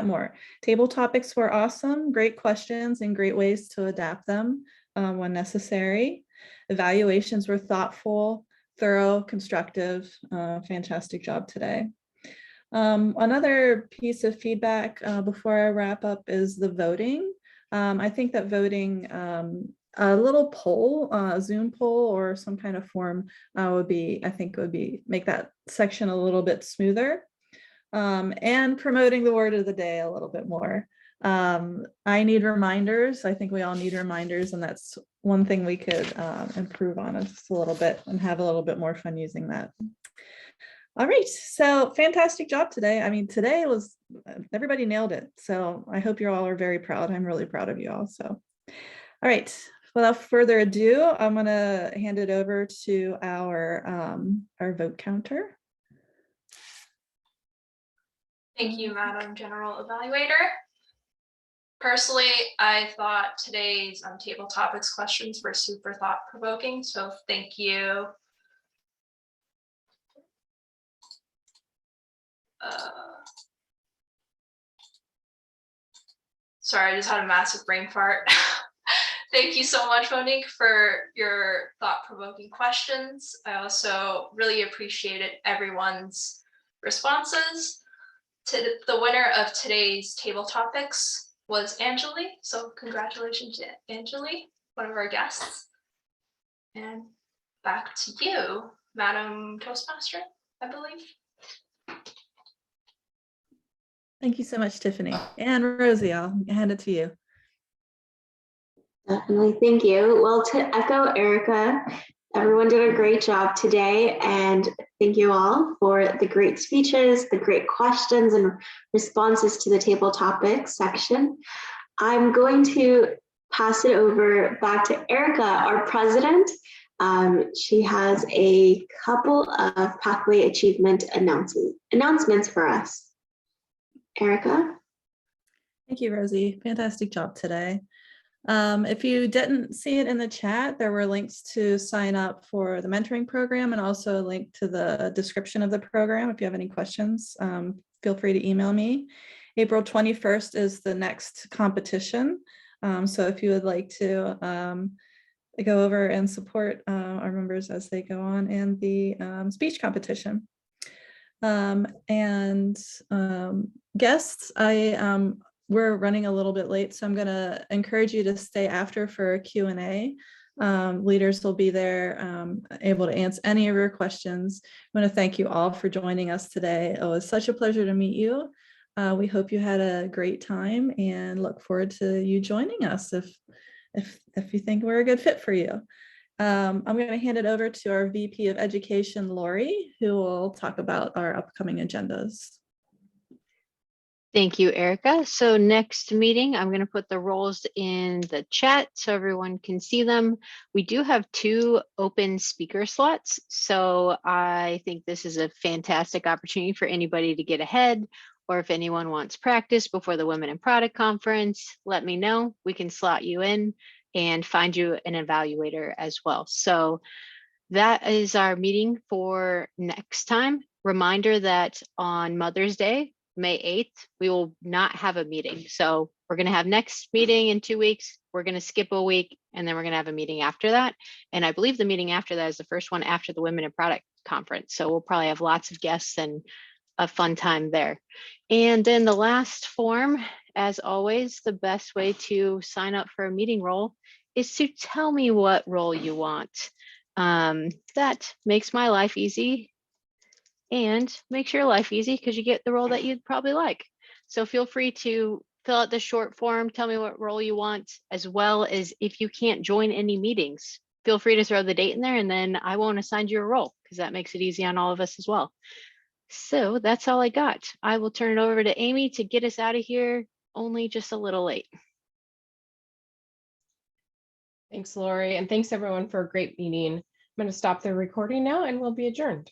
more. Table topics were awesome, great questions and great ways to adapt them when necessary. Evaluations were thoughtful, thorough, constructive. Fantastic job today. Another piece of feedback before I wrap up is the voting. I think that voting, a little poll, a Zoom poll or some kind of form would make that section a little bit smoother. And promoting the word of the day a little bit more. I need reminders. I think we all need reminders, and that's one thing we could improve on just a little bit and have a little bit more fun using that. All right, so fantastic job today. I mean, today was, everybody nailed it. So I hope you all are very proud. I'm really proud of you all. So, all right, without further ado, I'm gonna hand it over to our vote counter. Thank you, Madam General Evaluator. Personally, I thought today's table topics questions were super thought-provoking, so thank you. Sorry, I just had a massive brain fart. Thank you so much, Monique, for your thought-provoking questions. I also really appreciated everyone's responses. The winner of today's table topics was Anjali. So congratulations to Anjali, one of our guests. And back to you, Madam Toastmaster, I believe. Thank you so much, Tiffany. And Rosie, I'll hand it to you. Definitely, thank you. Well, to echo Erica, everyone did a great job today, and thank you all for the great speeches, the great questions and responses to the table topics section. I'm going to pass it over back to Erica, our president. She has a couple of pathway achievement announcements for us. Erica? Thank you, Rosie. Fantastic job today. If you didn't see it in the chat, there were links to sign up for the mentoring program and also a link to the description of the program. If you have any questions, feel free to email me. April 21st is the next competition. So if you would like to go over and support our members as they go on in the speech competition. Guests, we're running a little bit late, so I'm going to encourage you to stay after for a Q&A. Leaders will be there able to answer any of your questions. I want to thank you all for joining us today. It was such a pleasure to meet you. We hope you had a great time and look forward to you joining us if you think we're a good fit for you. I'm going to hand it over to our VP of Education, Lori, who will talk about our upcoming agendas. Thank you, Erica. So next meeting, I'm going to put the roles in the chat so everyone can see them. We do have 2 open speaker slots. So I think this is a fantastic opportunity for anybody to get ahead, or if anyone wants practice before the Women in Product Conference, let me know. We can slot you in and find you an evaluator as well. So that is our meeting for next time. Reminder that on Mother's Day, May 8th, we will not have a meeting. So we're going to have next meeting in 2 weeks. We're going to skip a week, and then we're going to have a meeting after that. And I believe the meeting after that is the first one after the Women in Product Conference. So we'll probably have lots of guests and a fun time there. And then the last form, as always, the best way to sign up for a meeting role is to tell me what role you want. That makes my life easy and makes your life easy because you get the role that you'd probably like. So feel free to fill out the short form, tell me what role you want, as well as if you can't join any meetings, feel free to throw the date in there and then I won't assign you a role because that makes it easy on all of us as well. So that's all I got. I will turn it over to Amy to get us out of here, only just a little late. Thanks, Lori, and thanks everyone for a great meeting. I'm going to stop the recording now and we'll be adjourned.